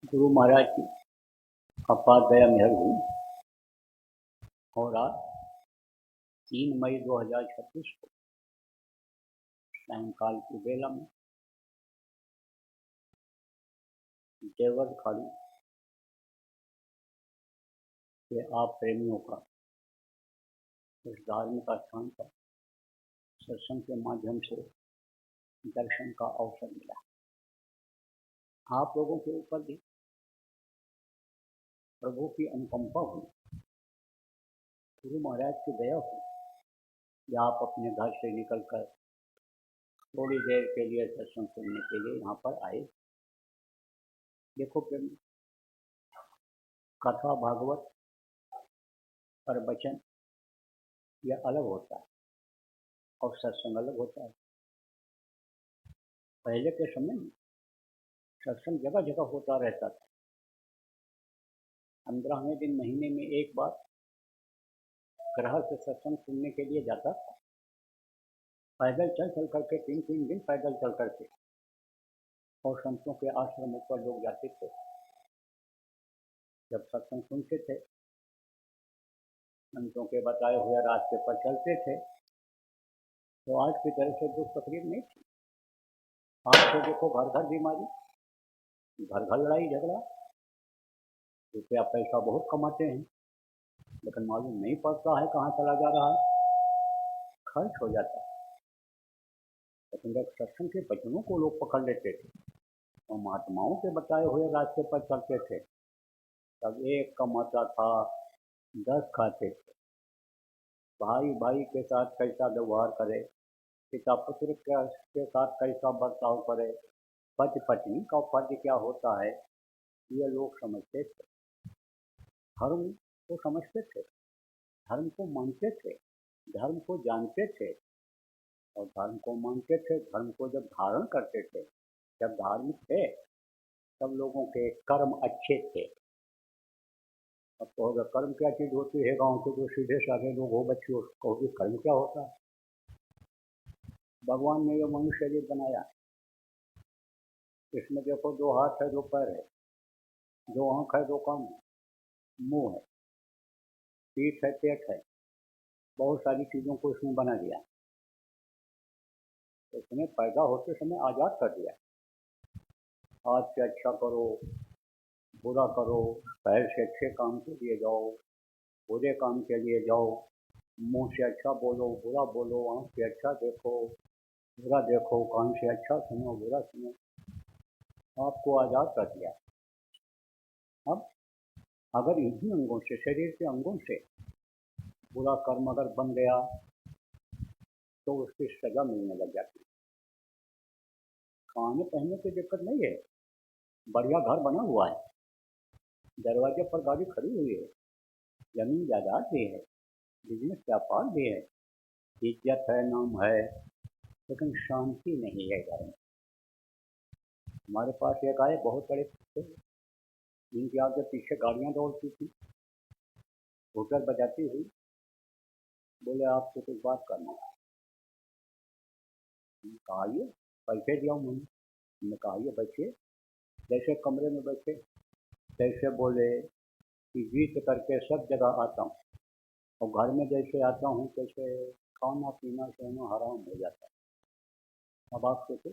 गुरु महाराज की अपार दया मेहर हुई और आज 3 मई 2026 को सायंकाल की बेला में देवर खाड़ी के आप प्रेमियों का इस धार्मिक स्थान पर सत्संग के माध्यम से दर्शन का अवसर मिला। आप लोगों के ऊपर भी प्रभु की अनुकंपा हुई, गुरु महाराज की दया हुई या आप अपने घर से निकलकर थोड़ी देर के लिए सत्संग सुनने के लिए यहाँ पर आए। देखो प्रेम, कथा भागवत और वचन यह अलग होता है और सत्संग अलग होता है। पहले के समय में सत्संग जगह जगह होता रहता था। 15वें दिन महीने में एक बार ग्रह से सत्संग सुनने के लिए जाता था। पैदल चल करके 3 दिन पैदल चल करके और संतों के आश्रमों पर लोग जाते थे। जब सत्संग सुनते थे, संतों के बताए हुए रास्ते पर चलते थे, तो आज की तरह से दुख तकलीफ नहीं थी। आज तो देखो घर घर बीमारी, घर घर लड़ाई झगड़ा, रुपया पैसा बहुत कमाते हैं लेकिन मालूम नहीं पड़ता है कहाँ चला जा रहा है, खर्च हो जाता है। लेकिन जब सत्संग के वचनों को लोग पकड़ लेते थे और महात्माओं के बताए हुए रास्ते पर चलते थे, तब एक कमाता था 10 खाते थे। भाई भाई के साथ कैसा व्यवहार करे, पिता पुत्र के साथ कैसा बर्ताव करे, पति पत्नी का फर्ज क्या होता है, ये लोग समझते थे। धर्म को समझते थे, धर्म को मानते थे, धर्म को जानते थे और धर्म को मानते थे। धर्म को जब धारण करते थे, जब धार्मिक थे, तब लोगों के कर्म अच्छे थे। अब तो अगर कर्म क्या चीज होती है, गांव के जो सीधे साधे लोग हो बच्चे उसको भी कर्म क्या होता है। भगवान ने ये मनुष्य शरीर बनाया, इसमें देखो 2 हाथ है, 2 पैर है, 2 आंख है, 2 कान है, मुंह है, पीठ है, पेट है, बहुत सारी चीजों को इसने बना दिया। इसने पैदा होते समय आजाद कर दिया, आज से अच्छा करो, बुरा करो, पैर से अच्छे काम के लिए जाओ, बुरे काम के लिए जाओ, मुंह से अच्छा बोलो, बुरा बोलो, आंख से अच्छा देखो, बुरा देखो, कान से अच्छा सुनो, बुरा सुनो, आपको आजाद कर दिया। अब अगर इन्हीं अंगों से, शरीर के अंगों से बुरा कर्म अगर बन गया तो उसकी सजा मिलने लग जाती है। खाने पहनने की दिक्कत नहीं है, बढ़िया घर बना हुआ है, दरवाजे पर गाड़ी खड़ी हुई है, जमीन जायदाद भी है, बिजनेस व्यापार भी है, इज्जत है, नाम है, लेकिन शांति नहीं है घर में। हमारे पास एक आए बहुत बड़े थे, जिनके आगे पीछे गाड़ियां दौड़ती थी, होटल बजाती हुई, बोले आपसे कुछ बात करना है। कहा आइए, पैसे दिया मैंने कहा आइए बैठिए। जैसे कमरे में बैठे तैसे बोले कि जीत करके सब जगह आता हूँ और घर में जैसे आता हूँ तैसे खाना पीना सोना हराम हो जाता है। अब आप सोचो,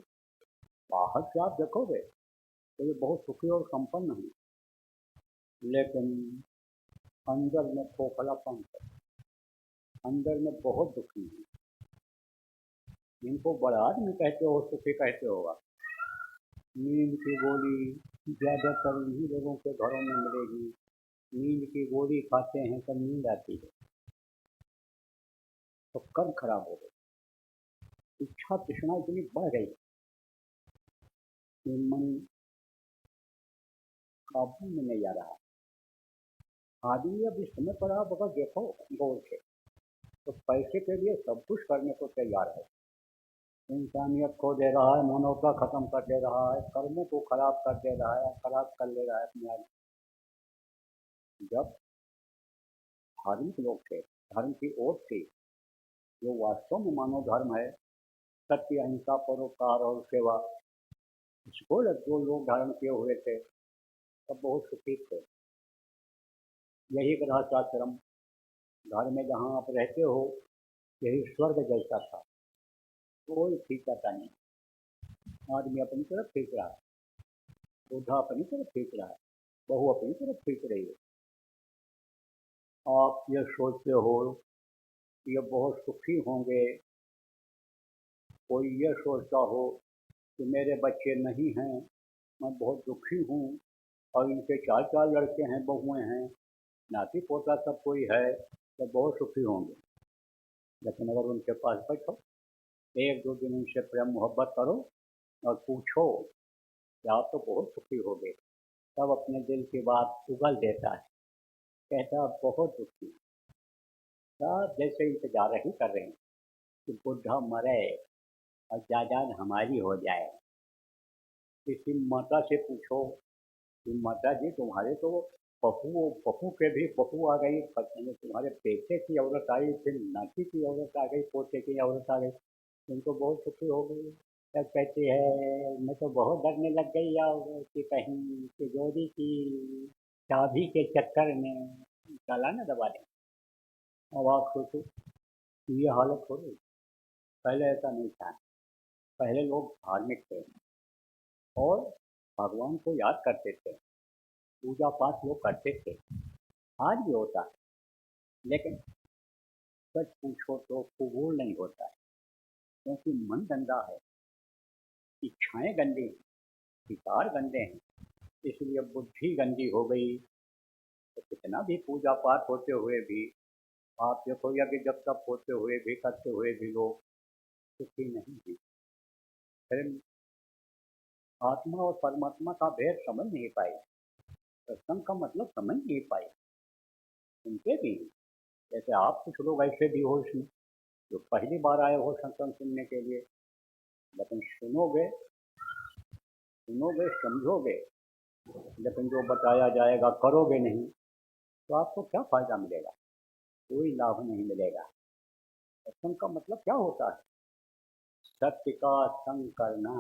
बाहर से आप देखोगे तो ये बहुत सुखी और संपन्न है, लेकिन अंदर में खोखलापन है, अंदर में बहुत दुखी है। इनको बड़ा आदमी कहते हो, सुखी कहते होगा। नींद की गोली ज़्यादातर इन्हीं लोगों के घरों में मिलेगी। नींद की गोली खाते हैं तब नींद आती है तो कर्म खराब हो गए, इच्छा तृष्णा इतनी बढ़ गई कि मन काबू में नहीं आ रहा। आदमी अब इस समय पर आप अगर देखो गौर से, तो पैसे के लिए सब कुछ करने को तैयार है। इंसानियत खो दे रहा है, मानवता खत्म कर दे रहा है, कर्मों को खराब कर दे रहा है, खराब कर ले रहा है अपने आप। जब धार्मिक लोग थे, धर्म की ओर थी, जो वास्तव में मानव धर्म है, सत्य, अहिंसा, परोपकार और सेवा, इसको जो लोग धारण किए हुए थे, सब बहुत सुखी थे। यही गृहस्थाश्रम घर में जहाँ आप रहते हो यही स्वर्ग जैसा था। कोई खींचाता नहीं, आदमी अपनी तरफ खींच रहा है, बूढ़ा अपनी तरफ खींच रहा है, बहू अपनी तरफ खींच रही है। आप ये सोचते हो कि ये बहुत सुखी होंगे, कोई ये सोचता हो कि मेरे बच्चे नहीं हैं, मैं बहुत दुखी हूँ, और इनके चार चार लड़के हैं, बहुएं हैं, नाती पोता सब कोई है, तो बहुत सुखी होंगे। लेकिन अगर उनके पास बैठो, एक दो दिन उनसे प्रेम मोहब्बत करो और पूछो कि आप तो बहुत सुखी हो गए, तब अपने दिल की बात उगल देता है, कहता बहुत दुखी। सब जैसे इंतजार ही कर रहे हैं कि बुढ़ा मरे और जायदाद हमारी हो जाए। किसी माता से पूछो कि माता जी तुम्हारे तो बहू के भी बहू आ गई, तुम्हारे बेटे की औरत आई, फिर नाती की औरत आ गई, पोते की औरत आ गई, तुम तो बहुत सुखी हो गई। तब कहती है मैं तो बहुत डरने लग गई यार कि कहीं तिजोरी की चाबी के चक्कर में ताला न दबा दें। अब आप सोचो कि ये हालत हो रही, पहले ऐसा नहीं था। पहले लोग धार्मिक थे और भगवान को याद करते थे, पूजा पाठ लोग करते थे, आज भी होता है, लेकिन सच पूछो तो कबूल नहीं होता है, क्योंकि मन गंदा है, इच्छाएं गंदी हैं, विकार गंदे हैं, इसलिए बुद्धि गंदी हो गई। तो कितना भी पूजा पाठ होते हुए भी आप देखो या कि जब तक होते हुए भी करते हुए भी लोग सुखी नहीं हैं। फिर आत्मा और परमात्मा का भेद समझ नहीं पाए, सत्संग का मतलब समझ नहीं पाए। उनके भी जैसे आप कुछ लोग ऐसे भी हो इसमें जो पहली बार आए हो सत्संग सुनने के लिए, लेकिन सुनोगे सुनोगे समझोगे, लेकिन जो बताया जाएगा करोगे नहीं, तो आपको क्या फायदा मिलेगा? कोई लाभ नहीं मिलेगा। सत्संग का मतलब क्या होता है? सत्य का संग करना।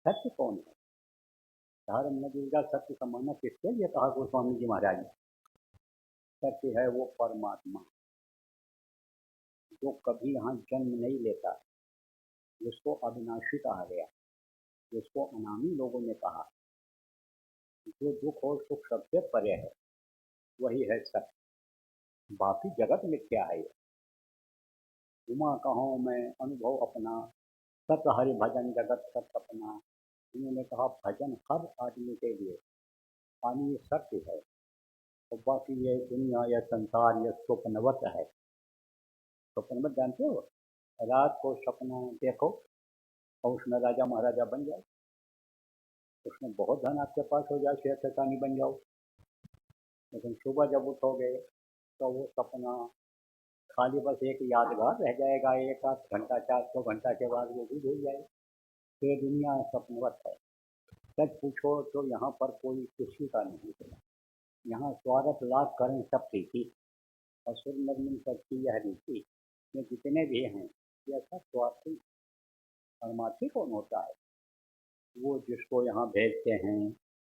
सत्य कौन है? धर्म में दुर्गा सत्य का मानना किसके लिए कहा गोस्वामी जी महाराज ने? सत्य है वो परमात्मा जो कभी यहाँ जन्म नहीं लेता, जिसको अविनाशी कहा गया, जिसको अनामी लोगों ने कहा, जो दुख और सुख सबसे परे है, वही है सत्य। बाकी जगत मिथ्या है। उमा कहूँ मैं अनुभव अपना, सत हरि भजन जगत सत अपना। उन्होंने कहा भजन हर आदमी के लिए, पानी ये सत्य है, और बाकी ये दुनिया या संसार ये स्वप्नवत है। स्वप्नवत जानते हो? रात को सपना देखो और उसमें राजा महाराजा बन जाओ, उसमें बहुत धन आपके पास हो जाए, शेर शैतानी बन जाओ, लेकिन सुबह जब उठोगे तो वो सपना खाली बस एक यादगार रह जाएगा, एक आध घंटा 400 घंटा के बाद वो भी भूल जाए। ये दुनिया सपनवत है। सच पूछो तो यहाँ पर कोई किसी का नहीं है। यहाँ स्वार्थ लाभ करें सब प्रीति, असुर निर्मिन सबकी यह रीति। ये जितने भी हैं ये सब स्वार्थी। परमार्थी कौन होता है? वो जिसको यहाँ भेजते हैं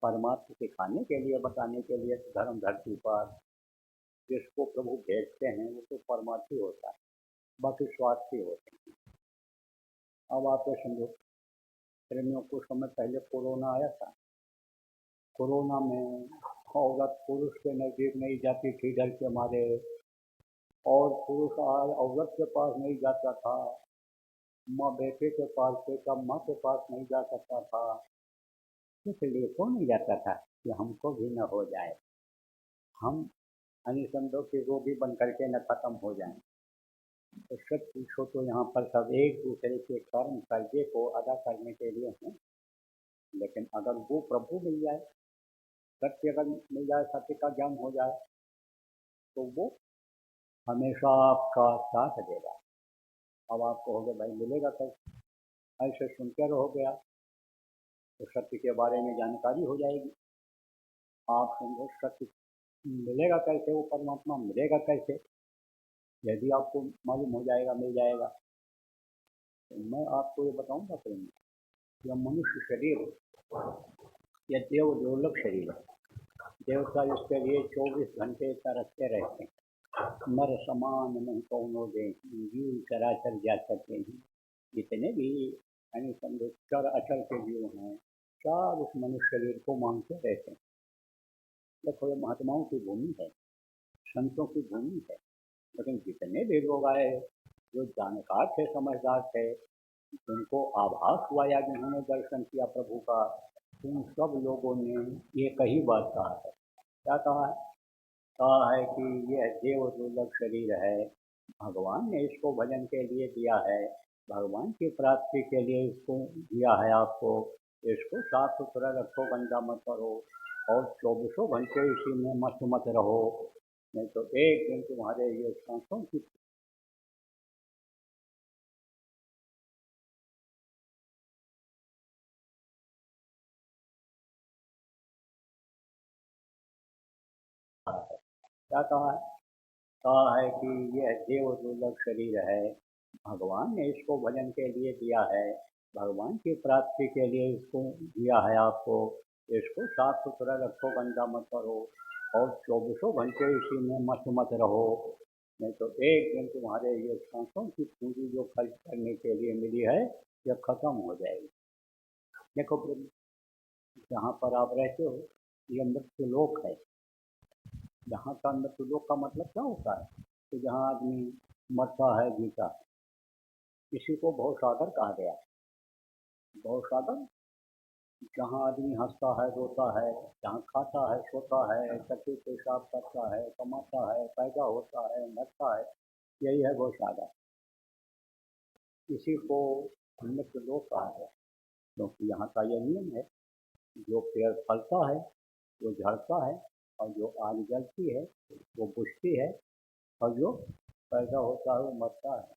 परमात्मा सिखाने के लिए, बताने के लिए धर्म धरती पर, जिसको प्रभु भेजते हैं वो तो परमार्थी होता है, बाकी स्वार्थी होते हैं। अब आप ये समझो, प्रेमियों कुछ समय पहले कोरोना आया था। कोरोना में औरत पुरुष के नज़दीक नहीं जाती थी डर के मारे, और पुरुष औरत के पास नहीं जाता था, माँ बेटे के पास, बेटा माँ के पास नहीं जा सकता था। इसलिए क्यों नहीं जाता था कि हमको भी न हो जाए, हम अनिसंदों के रोगी बन करके न खत्म हो जाएं। तो सच पूछो तो यहाँ पर सब एक दूसरे के कर्म कर्जे को अदा करने के लिए हैं, लेकिन अगर वो प्रभु मिल जाए, सत्य अगर मिल जाए, सत्य का ज्ञान हो जाए, तो वो हमेशा आपका साथ देगा। अब आप कहोगे भाई मिलेगा कैसे? ऐसे सुनते रहोगे आप तो सत्य के बारे में जानकारी हो जाएगी। आप समझो सत्य मिलेगा कैसे, वो परमात्मा मिलेगा कैसे? यदि आपको मालूम हो जाएगा मिल जाएगा, तो मैं आपको ये बताऊंगा प्रेम, यह मनुष्य शरीर यह देव दुर्लभ शरीर है। देवता इसके लिए 24 घंटे तरसते रहते हैं। नर समान नहीं कौनो दे, जीव चराचर जा सकते हैं। जितने भी यानी समझो चर अचर के जीव हैं, सब उस मनुष्य शरीर को मांगते रहते हैं। देखो ये महात्माओं की भूमि है, संतों की भूमि है। लेकिन जितने भी लोग आए जो जानकार थे, समझदार थे, जिनको आभास हुआ या जिन्होंने दर्शन किया प्रभु का, उन सब लोगों ने ये कही बात कहा है। क्या कहा है? कहा है कि यह देव दुर्लभ शरीर है, भगवान ने इसको भजन के लिए दिया है, भगवान की प्राप्ति के लिए इसको दिया है आपको। इसको साफ सुथरा रखो, गंदा मत करो, और 24 घंटे इसी में मत रहो, नहीं तो एक दिन तुम्हारे ये सांसों की क्या कहा है? कहा है कि यह देव दुर्लभ शरीर है, भगवान ने इसको भजन के लिए दिया है, भगवान की प्राप्ति के लिए इसको दिया है आपको। इसको साफ सुथरा रखो, गंदा मत करो, और 24 घंटे इसी में मत रहो, नहीं तो एक दिन तुम्हारे ये सांसों की पूंजी जो खर्च करने के लिए मिली है, यह खत्म हो जाएगी। देखो प्रभु, जहाँ पर आप रहते हो ये मृत्युलोक है। जहाँ का मृत्युलोक का मतलब क्या होता है? कि जहाँ आदमी मरता है, जीता है, इसी को भवसागर कहा गया। भवसागर जहाँ आदमी हंसता है, रोता है, जहाँ खाता है, सोता है, टट्टी पेशाब करता है, कमाता है, पैदा होता है, मरता है, यही है भवसागर। इसी को मृत्युलोक कहा गया, क्योंकि यहाँ का यह नियम है, जो पेड़ फलता है वो झड़ता है, और जो आग जलती है वो बुझती है, और जो पैदा होता है वो मरता है।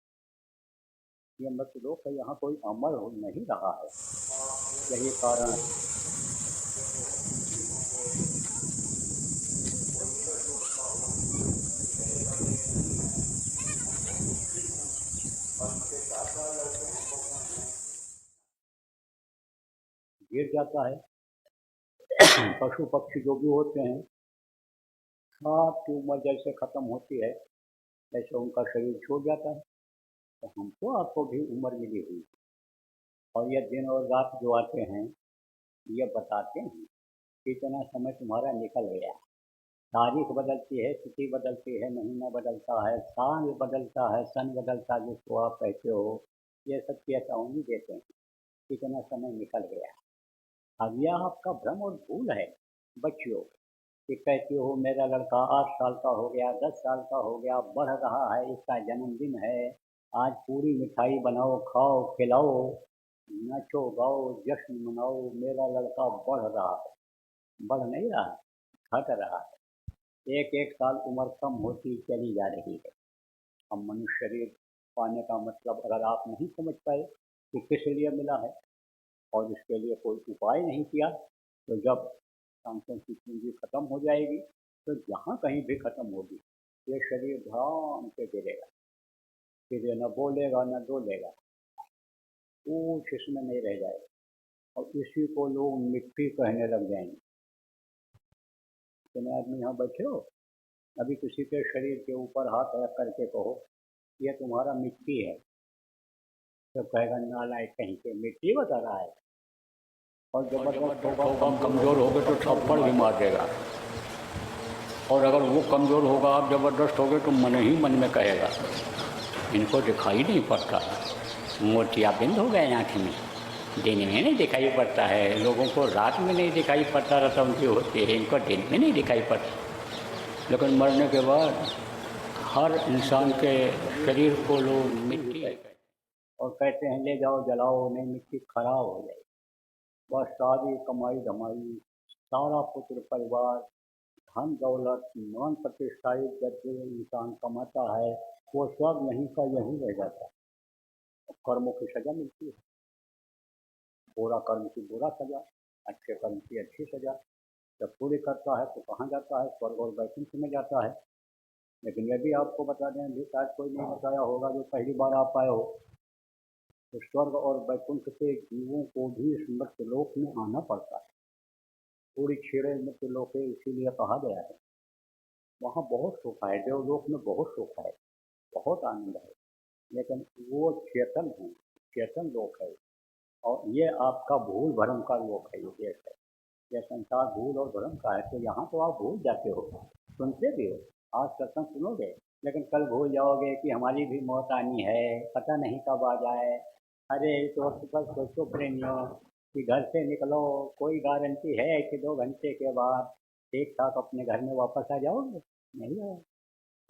ये मृत्युलोक है, यहाँ कोई अमर हो नहीं रहा है। यही कारण है। गिर जाता है। पशु पक्षी जो भी होते हैं, सबकी उम्र जैसे खत्म होती है वैसे उनका शरीर छूट जाता है। तो हमको आपको भी उम्र मिली हुई, और ये दिन और रात जो आते हैं ये बताते हैं कि इतना समय तुम्हारा निकल गया। तारीख बदलती है, तिथि बदलती है, महीना बदलता है, साल बदलता है, सन बदलता है, जिसको आप कहते हो, ये सब चेतावनी देते हैं कि इतना समय निकल गया। अब यह आपका भ्रम और भूल है बच्चियों, कि कहते हो मेरा लड़का 8 साल का हो गया, 10 साल का हो गया, बढ़ रहा है, इसका जन्मदिन है, आज पूरी मिठाई बनाओ, खाओ, खिलाओ, नाचो गाओ, जश्न मनाओ, मेरा लड़का बढ़ रहा है। बढ़ नहीं रहा, घट रहा है। एक एक साल उम्र कम होती चली जा रही है। अब मनुष्य शरीर पाने का मतलब अगर आप नहीं समझ पाए कि किस लिए मिला है, और इसके लिए कोई उपाय नहीं किया, तो जब सांसों की पूंजी खत्म हो जाएगी, तो जहाँ कहीं भी खत्म होगी, ये शरीर ध्यान से गिरेगा, फिर ये न बोलेगा न डोलेगा, कुछ इसमें नहीं रह जाएगा, और इसी को लोग मिट्टी कहने लग जाएंगे। इतने आदमी यहाँ बैठे हो, अभी किसी के शरीर के ऊपर हाथ रख करके कहो ये तुम्हारा मिट्टी है, तो कहेगा नालायक कहीं के मिट्टी बता रहा है। और जबरदस्त होगा, कमजोर होगे तो थप्पड़ भी मार देगा, और अगर वो कमजोर होगा, आप जबरदस्त होगे तो मन ही मन में कहेगा इनको दिखाई नहीं पड़ता, मोतियाबिंद हो गए आँख में, दिन में नहीं दिखाई पड़ता है, लोगों को रात में नहीं दिखाई पड़ता, रतन की होती है, इनको दिन में नहीं दिखाई पड़ता, लेकिन मरने के बाद हर इंसान के शरीर को लोग मिट्टी और कहते हैं ले जाओ जलाओ, नहीं मिट्टी खराब हो जाएगी। बस सारी कमाई धमाई, सारा पुत्र परिवार, धन दौलत, मान प्रतिष्ठा जब इंसान कमाता है, वो सब यहीं का यहीं रह जाता है। कर्मों की सजा मिलती है, बुरा कर्म की बुरा सजा, अच्छे कर्म की अच्छी सजा। जब पूरी करता है तो कहाँ जाता है? स्वर्ग और वैकुंठ में जाता है। लेकिन यह भी आपको बता दें, अभी शायद कोई नहीं बताया होगा जो पहली बार आप आए हो, तो स्वर्ग और वैकुंठ के जीवों को भी इस मृत्युलोक में आना पड़ता है। पूरी क्षीणे मृत्यु लोके इसीलिए कहा गया है। वहाँ बहुत सुख है, देवलोक में बहुत सुख है, बहुत आनंद है, लेकिन वो चेतन है, चेतन लोक है। और ये आपका भूल भ्रम का लोक है, ये देश है। यह संसार भूल और भ्रम का है, तो यहाँ तो आप भूल जाते हो, सुनते भी हो, आज सत्संग सुनोगे, लेकिन कल भूल जाओगे कि हमारी भी मौत आनी है, पता नहीं कब आ जाए। अरे इस वक्त पर सोचो प्रेमियों कि घर से निकलो, कोई गारंटी है कि 2 घंटे के बाद ठीक ठाक अपने घर में वापस आ जाओगे? नहीं आओ।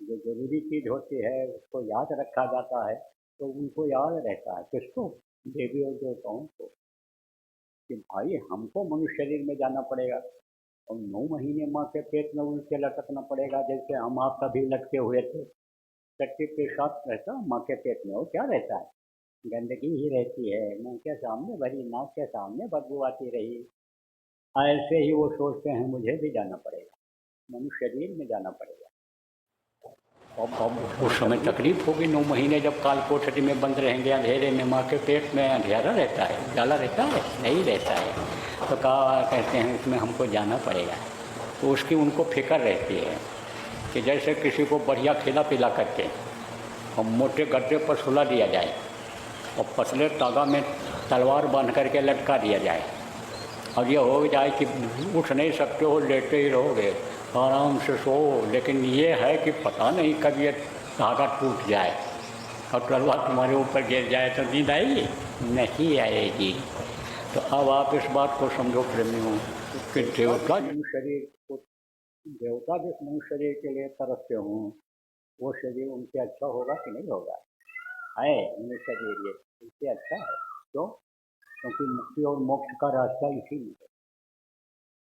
जो जरूरी चीज होती है उसको याद रखा जाता है, तो उनको याद रहता है। किसको? देवी और देवताओं को, कि भाई हमको मनुष्य शरीर में जाना पड़ेगा और 9 महीने माँ के पेट में उनके लटकना पड़ेगा, जैसे हम आप कभी लटके हुए थे। चट्टी के साथ रहता माँ के पेट में, वो क्या रहता है? गंदगी ही रहती है, मुंह के सामने भरी, नाक के सामने बदबू आती रही। ऐसे ही वो सोचते हैं मुझे भी जाना पड़ेगा, मनुष्य शरीर में जाना पड़ेगा। अब उस समय तकलीफ होगी। 9 महीने जब काल कोठरी में बंद रहेंगे, अंधेरे में, माँ के पेट में अंधेरा रहता है, उजाला रहता है नहीं रहता है, तो कहते हैं उसमें हमको जाना पड़ेगा। तो उसकी उनको फिक्र रहती है कि जैसे किसी को बढ़िया खिला पिला करके और मोटे गड्ढे पर सुला दिया जाए और पतले तागा में तलवार बांध करके लटका दिया जाए, और ये हो जाए कि उठ नहीं सकते हो, लेटे ही रहोगे, आराम से सो। लेकिन ये है कि पता नहीं कब ये धागा टूट जाए और तलवार तुम्हारे ऊपर गिर जाए तो नींद आएगी? नहीं आएगी। तो अब आप इस बात को समझो प्रेमियों कि देवता जिस शरीर को, देवता जिस मनुष्य शरीर के लिए तरसते हों, वो शरीर उनसे अच्छा होगा कि नहीं होगा? है मनुष्य शरीर ये उससे अच्छा है। क्यों? क्योंकि मुक्ति और मोक्ष का रास्ता इसी में है।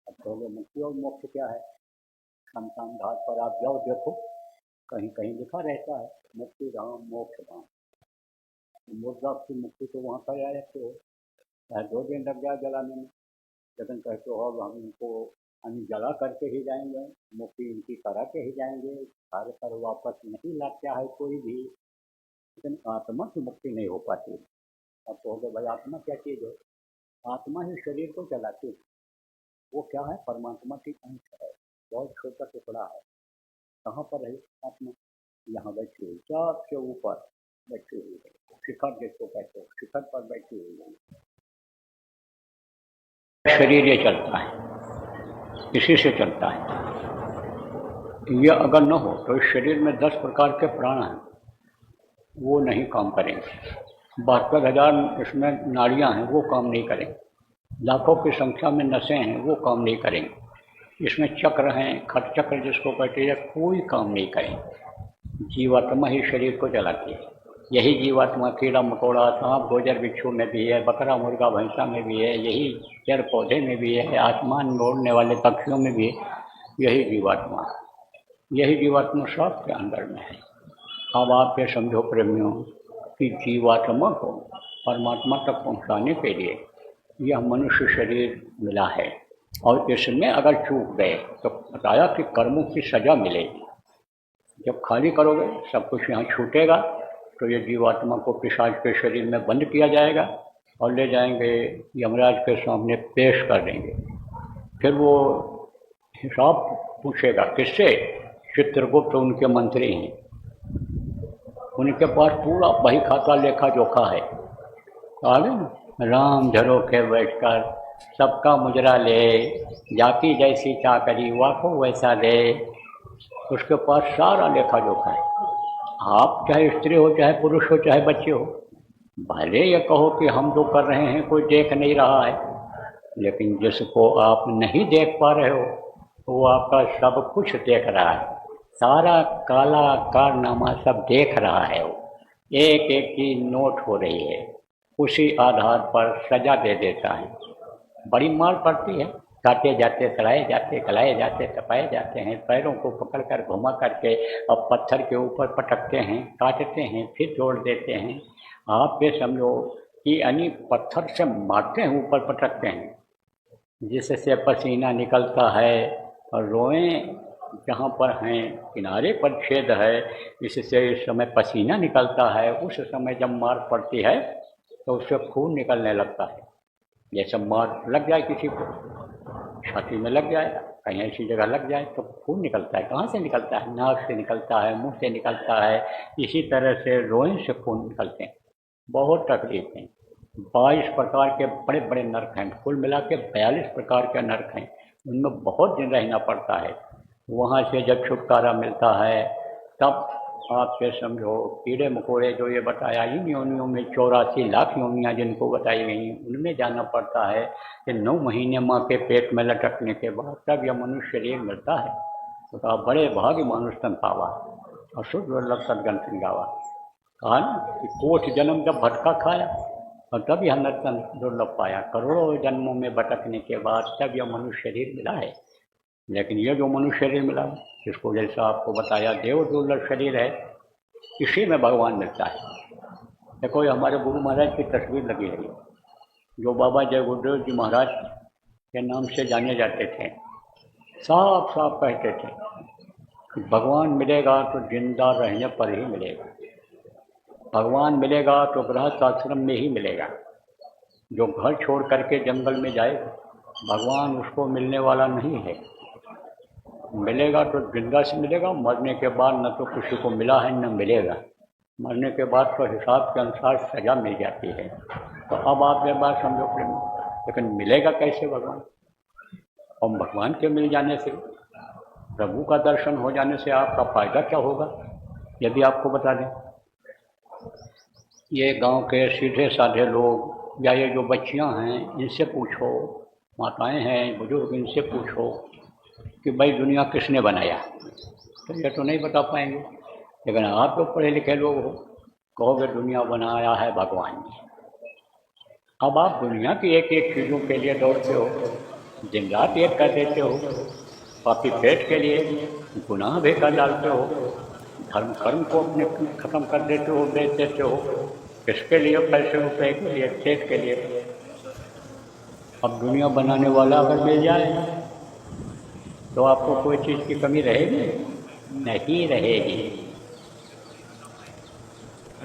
अब बोलो मुक्ति और मोक्ष क्या है? शमशान घाट पर आप जाओ, देखो कहीं कहीं लिखा रहता है मुक्ति धाम मोक्ष धाम। मुर्दा की मुक्ति तो वहाँ कर आए थे, चाहे 2 दिन लग जाए जलाने में, लेकिन कहते हो अब हम इनको हम जला करके ही जाएंगे, मुक्ति इनकी करा के ही जाएंगे, घर पर वापस नहीं लाता है कोई भी। लेकिन आत्मा की मुक्ति नहीं हो पाती। अब कहोगे भाई आत्मा क्या चीज़ है? आत्मा ही शरीर को चलाती है। वो क्या है? परमात्मा की अंश है, बहुत छोटा टुकड़ा है। कहाँ पर है आत्मा? यहाँ बैठी हुई, सबसे ऊपर बैठी हुई है, शिखर जिसको कहते हो, शिखर पर बैठी हुई है। शरीर ये चलता है, इसी से चलता है। ये अगर न हो तो इस शरीर में 10 प्रकार के प्राण हैं, वो नहीं काम करेंगे। 72,000 इसमें नाड़ियाँ हैं, वो काम नहीं करेंगे। लाखों की संख्या में नसें हैं, वो काम नहीं करेंगे। इसमें चक्र हैं, खट चक्र जिसको कहते हैं, कोई काम नहीं करेंगे। जीवात्मा ही शरीर को चलाती है। यही जीवात्मा कीड़ा मकोड़ा, सांप गोजर बिच्छू में भी है, बकरा मुर्गा भैंसा में भी है, यही जड़ पौधे में भी है, आसमान में उड़ने वाले पक्षियों में भी है। यही जीवात्मा, यही जीवात्मा सबके अंदर में है। अब आप ये समझो प्रेमियों कि जीवात्मा को परमात्मा तक पहुंचाने के लिए यह मनुष्य शरीर मिला है, और इसमें अगर चूक गए तो बताया कि कर्मों की सजा मिलेगी। जब खाली करोगे सब कुछ यहाँ छूटेगा, तो ये जीवात्मा को पिशाच के शरीर में बंद किया जाएगा और ले जाएंगे यमराज के सामने पेश कर देंगे। फिर वो हिसाब पूछेगा किससे? चित्रगुप्त उनके मंत्री हैं, उनके पास पूरा बही खाता लेखा जोखा है। आगे राम झरोखे बैठकर सबका मुजरा ले, जाकी जैसी चाकरी वाको वैसा दे। उसके पास सारा लेखा जोखा है। आप चाहे स्त्री हो, चाहे पुरुष हो, चाहे बच्चे हो, भले ये कहो कि हम जो कर रहे हैं कोई देख नहीं रहा है, लेकिन जिसको आप नहीं देख पा रहे हो वो आपका सब कुछ देख रहा है। सारा काला कारनामा सब देख रहा है। वो एक एक की नोट हो रही है, उसी आधार पर सजा दे देता है। बड़ी मार पड़ती है, काटे जाते, सड़ाए जाते, गलाए जाते, तपाए जाते हैं, पैरों को पकड़कर घुमा करके अब पत्थर के ऊपर पटकते हैं, काटते हैं, फिर जोड़ देते हैं। आप ये समझो कि यानी पत्थर से मारते हैं, ऊपर पटकते हैं, जिससे पसीना निकलता है, और रोएं जहाँ पर हैं किनारे पर छेद है, इससे इस समय पसीना निकलता है। उस समय जब मार पड़ती है तो उससे खून निकलने लगता है। जैसे मार लग जाए किसी को छाती में लग जाए, कहीं ऐसी जगह लग जाए तो खून निकलता है। कहाँ से निकलता है? नाक से निकलता है, मुंह से निकलता है, इसी तरह से रोइन से खून निकलते हैं। बहुत तकलीफ है। 22 प्रकार के बड़े बड़े नर्क हैं, कुल मिला के 42 प्रकार के नर्क हैं, उनमें बहुत दिन रहना पड़ता है। वहाँ से जब छुटकारा मिलता है तब आपसे समझो कीड़े मकोड़े जो ये बताया, इन योनियों में 84 लाख योनियाँ जिनको बताई गई उनमें जाना पड़ता है कि 9 महीने माँ के पेट में लटकने के बाद तब यह मनुष्य शरीर मिलता है। तो कहा बड़े भाग्य मानुष तन पावा और शुद्ध दुर्लभ सदगन सिंह गावा। कहा ना कि कोट जन्म जब भटका खाया और तब यह नर्तन दुर्लभ पाया। करोड़ों जन्मों में भटकने के बाद तब यह मनुष्य शरीर मिला है। लेकिन यह जो मनुष्य शरीर मिला, जिसको जैसा आपको बताया देव दुर्लभ शरीर है, इसी में भगवान मिलता है। देखो ये हमारे गुरु महाराज की तस्वीर लगी है, जो बाबा जय गुरुदेव जी महाराज के नाम से जाने जाते थे। साफ साफ कहते थे कि भगवान मिलेगा तो जिंदा रहने पर ही मिलेगा, भगवान मिलेगा तो गृहस्थ आश्रम में ही मिलेगा। जो घर छोड़ करके जंगल में जाए भगवान उसको मिलने वाला नहीं है। मिलेगा तो जिंदा से मिलेगा, मरने के बाद न तो किसी को मिला है न मिलेगा। मरने के बाद तो हिसाब के अनुसार सजा मिल जाती है। तो अब आप ये बात समझो प्रेम, लेकिन मिलेगा कैसे भगवान? और भगवान के मिल जाने से, प्रभु का दर्शन हो जाने से आपका फायदा क्या होगा? यदि आपको बता दें, ये गांव के सीधे साधे लोग या ये जो बच्चियां हैं इनसे पूछो, माताएं हैं बुजुर्ग, इनसे पूछो कि भाई दुनिया किसने बनाया, तो ये तो नहीं बता पाएंगे। लेकिन आप तो पढ़े लिखे लोग हो, कहोगे दुनिया बनाया है भगवान ने। अब आप दुनिया की एक एक चीज़ों के लिए दौड़ते हो, दिन रात एक कर देते हो, पापी पेट के लिए गुनाह भी कर डालते हो, धर्म कर्म को अपने खत्म कर देते हो, बेच देते हो। किसके लिए? पैसे रुपए के लिए, पेट के लिए। अब दुनिया बनाने वाला अगर मिल जाए तो आपको कोई चीज़ की कमी रहेगी? नहीं रहेगी।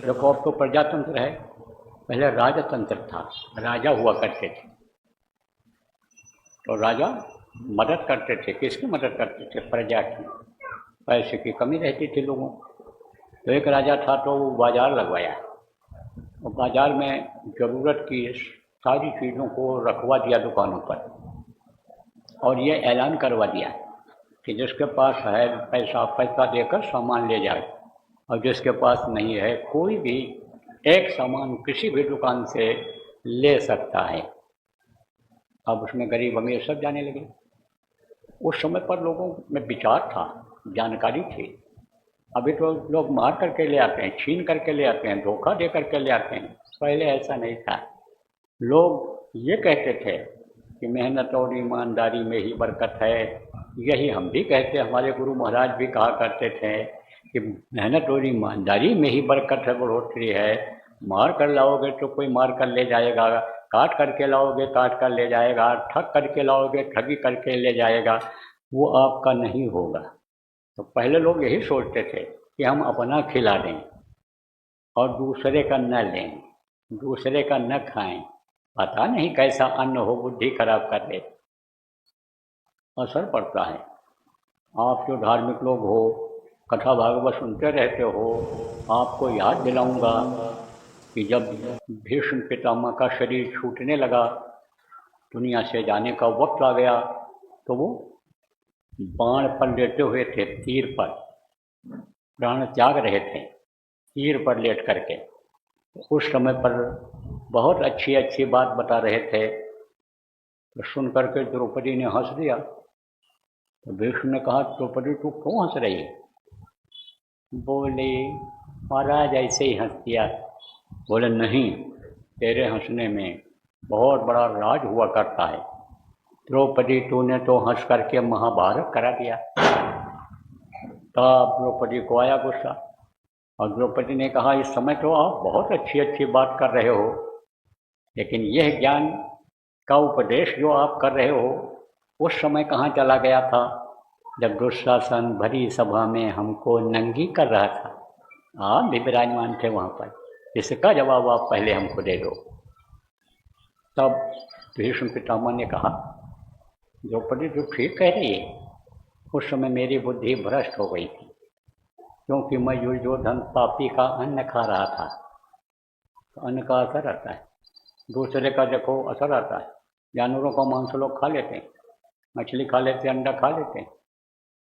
देखो अब तो प्रजातंत्र है, पहले राजतंत्र था, राजा हुआ करते थे। तो राजा मदद करते थे, किसकी मदद करते थे? प्रजा की। पैसे की कमी रहती थी लोगों। तो एक राजा था तो वो बाजार लगवाया, और बाजार में ज़रूरत की सारी चीज़ों को रखवा दिया दुकानों पर, और ये ऐलान करवा दिया कि जिसके पास है पैसा देकर सामान ले जाए, और जिसके पास नहीं है कोई भी एक सामान किसी भी दुकान से ले सकता है। अब उसमें गरीब अमीर सब जाने लगे। उस समय पर लोगों में विचार था, जानकारी थी। अभी तो लोग मार करके ले आते हैं, छीन करके ले आते हैं, धोखा दे करके ले आते हैं। पहले ऐसा नहीं था। लोग ये कहते थे कि मेहनत और ईमानदारी में ही बरकत है। यही हम भी कहते, हमारे गुरु महाराज भी कहा करते थे कि मेहनत और ईमानदारी में ही बरकत है, बढ़ोतरी है। मार कर लाओगे तो कोई मार कर ले जाएगा, काट करके लाओगे काट कर ले जाएगा, ठग करके लाओगे ठगी करके ले जाएगा, वो आपका नहीं होगा। तो पहले लोग यही सोचते थे कि हम अपना खिला दें और दूसरे का न लें, दूसरे का न खाएं, पता नहीं कैसा अन्न हो बुद्धि खराब कर दे। असर पड़ता है। आप जो धार्मिक लोग हो, कथा भागवत सुनते रहते हो, आपको याद दिलाऊंगा कि जब भीष्म पितामह का शरीर छूटने लगा, दुनिया से जाने का वक्त आ गया, तो वो बाण पर लेटे हुए थे, तीर पर प्राण त्याग रहे थे, तीर पर लेट करके। उस समय पर बहुत अच्छी अच्छी बात बता रहे थे, तो सुन करके द्रौपदी ने हंस दिया। तो भीष्म ने कहा, द्रौपदी तू क्यों हंस रही? बोले महाराज ऐसे ही हंस दिया। बोले नहीं, तेरे हंसने में बहुत बड़ा राज हुआ करता है। द्रौपदी तूने तो हंस करके महाभारत करा दिया। तब द्रौपदी को आया गुस्सा, और द्रौपदी ने कहा, इस समय तो आप बहुत अच्छी अच्छी बात कर रहे हो, लेकिन यह ज्ञान का उपदेश जो आप कर रहे हो उस समय कहाँ चला गया था, जब दुशासन भरी सभा में हमको नंगी कर रहा था। आप भी विराजमान थे वहाँ पर, इसका जवाब आप पहले हमको दे दो। तब भीष्म पितामह ने कहा, द्रौपदी तो ठीक कह रही है। उस समय मेरी बुद्धि भ्रष्ट हो गई थी, क्योंकि मैं दुर्योधन पापी का अन्न खा रहा था। तो अन्न का असर आता है, दूसरे का देखो असर आता है। जानवरों का मांस लोग खा लेते हैं, मछली खा लेते हैं, अंडा खा लेते हैं,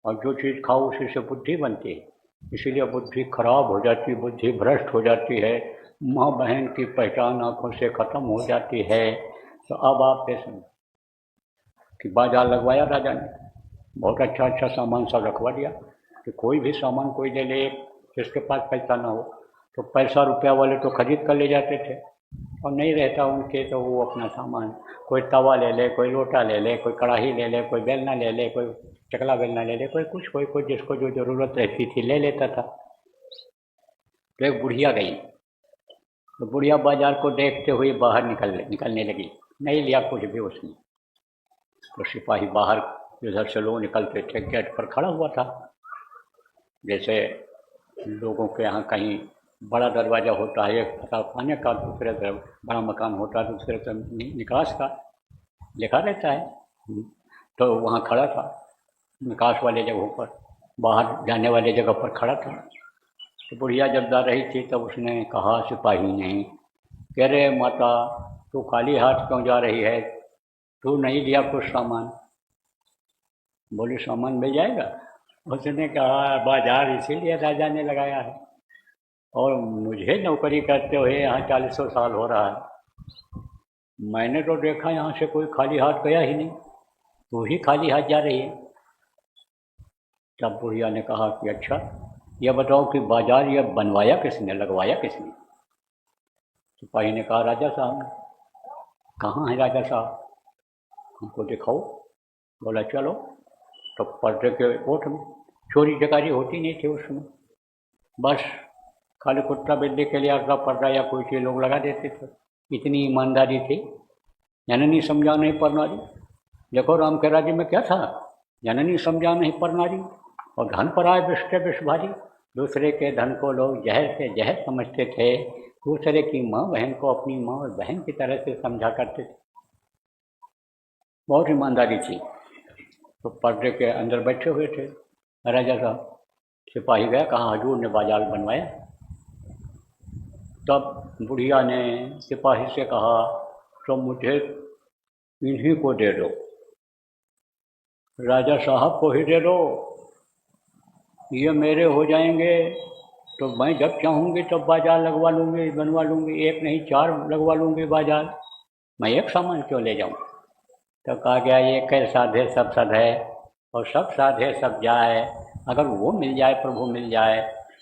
और जो चीज़ खाओ उसी से बुद्धि बनती है। इसीलिए बुद्धि खराब हो जाती है, बुद्धि भ्रष्ट हो जाती है, माँ बहन की पहचान आँखों से खत्म हो जाती है। तो अब आप ऐसे कि बाजार लगवाया राजा ने, बहुत अच्छा अच्छा सामान सब रखवा दिया कि कोई भी सामान कोई ले ले, जिसके पास पैसा ना हो तो पैसा रुपया वाले तो खरीद कर ले जाते थे, और नहीं रहता उनके तो वो अपना सामान, कोई तवा ले ले, कोई लोटा ले ले, कोई कढ़ाई ले ले, कोई बेलना ले ले, कोई चकला बेलना ले ले, कोई कुछ, कोई जिसको जो ज़रूरत रहती थी ले लेता था। तो एक बुढ़िया गई, तो बुढ़िया बाजार को देखते हुए बाहर निकलने लगी, नहीं लिया कुछ भी उसने। तो सिपाही बाहर इधर से लोग निकलते थे, गेट पर खड़ा हुआ था। जैसे लोगों के यहाँ कहीं बड़ा दरवाज़ा होता है एक तरफ आने का, दूसरे तरफ बड़ा मकान होता है, दूसरे तरफ निकास का लिखा रहता है। तो वहाँ खड़ा था, निकास वाले जगहों पर, बाहर जाने वाले जगह पर खड़ा था। तो बुढ़िया जब जा रही थी तब उसने कहा सिपाही ने, कह रहे माता तू खाली हाथ क्यों जा रही है, तू नहीं लिया कुछ सामान? बोली सामान मिल जाएगा। उसने कहा बाजार इसीलिए राजा ने लगाया है, और मुझे नौकरी करते हुए यहाँ 40 साल हो रहा है, मैंने तो देखा यहाँ से कोई खाली हाथ गया ही नहीं, तू ही खाली हाथ जा रही है। तब बुढ़िया ने कहा कि अच्छा यह बताओ कि बाजार यह बनवाया किसने, लगवाया किसने? सिपाही ने कहा राजा साहब ने। कहाँ है राजा साहब, हमको दिखाओ। बोला चलो। तो पर्दे के ओट में, चोरी चकारी होती नहीं थी उसमें, बस खाली कुत्ता बिल्ली के लिए अर्धा पर्दा या कोई चीज़ लोग लगा देते थे, इतनी ईमानदारी थी। जननी समझा नहीं पर नारी, देखो राम के राज्य में क्या था, जननी समझा नहीं पर नारी, और धन पर आए विष्टे विष भारी। दूसरे के धन को लोग जहर से जहर समझते थे, दूसरे की माँ बहन को अपनी माँ और बहन की तरह से समझा करते थे, बहुत ईमानदारी थी। तो पर्दे के अंदर बैठे हुए थे राजा साहब। सिपाही गया, कहा हजूर ने बाजार बनवाया। तब बुढ़िया ने सिपाही से कहा तो मुझे इन्हीं को दे दो, राजा साहब को ही दे दो, ये मेरे हो जाएंगे, तो मैं जब चाहूँगी तब बाजार लगवा लूँगी, बनवा लूँगी, एक नहीं 4 लगवा लूँगी बाजार, मैं एक सामान क्यों ले जाऊँ? तो कहा गया ये कह साधे सब सद है, और सब साधे सब जाए। अगर वो मिल जाए, प्रभु मिल जाए,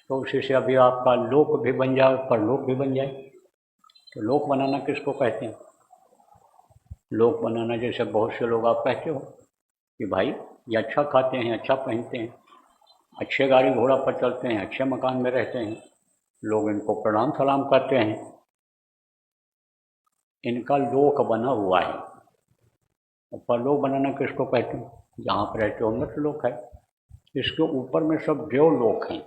तो उसी से अभी आपका लोक भी बन जाए, परलोक भी बन जाए। तो लोक बनाना किसको कहते हैं? लोक बनाना जैसे बहुत से लोग आप कहते हो कि भाई ये अच्छा खाते हैं, अच्छा पहनते हैं, अच्छे गाड़ी घोड़ा पर चलते हैं, अच्छे मकान में रहते हैं, लोग इनको प्रणाम सलाम करते हैं, इनका लोक बना हुआ है। और परलोक बनाना किसको कहते हैं? जहाँ पर रहते हो मृत लोक है, इसके ऊपर में सब देव लोक हैं,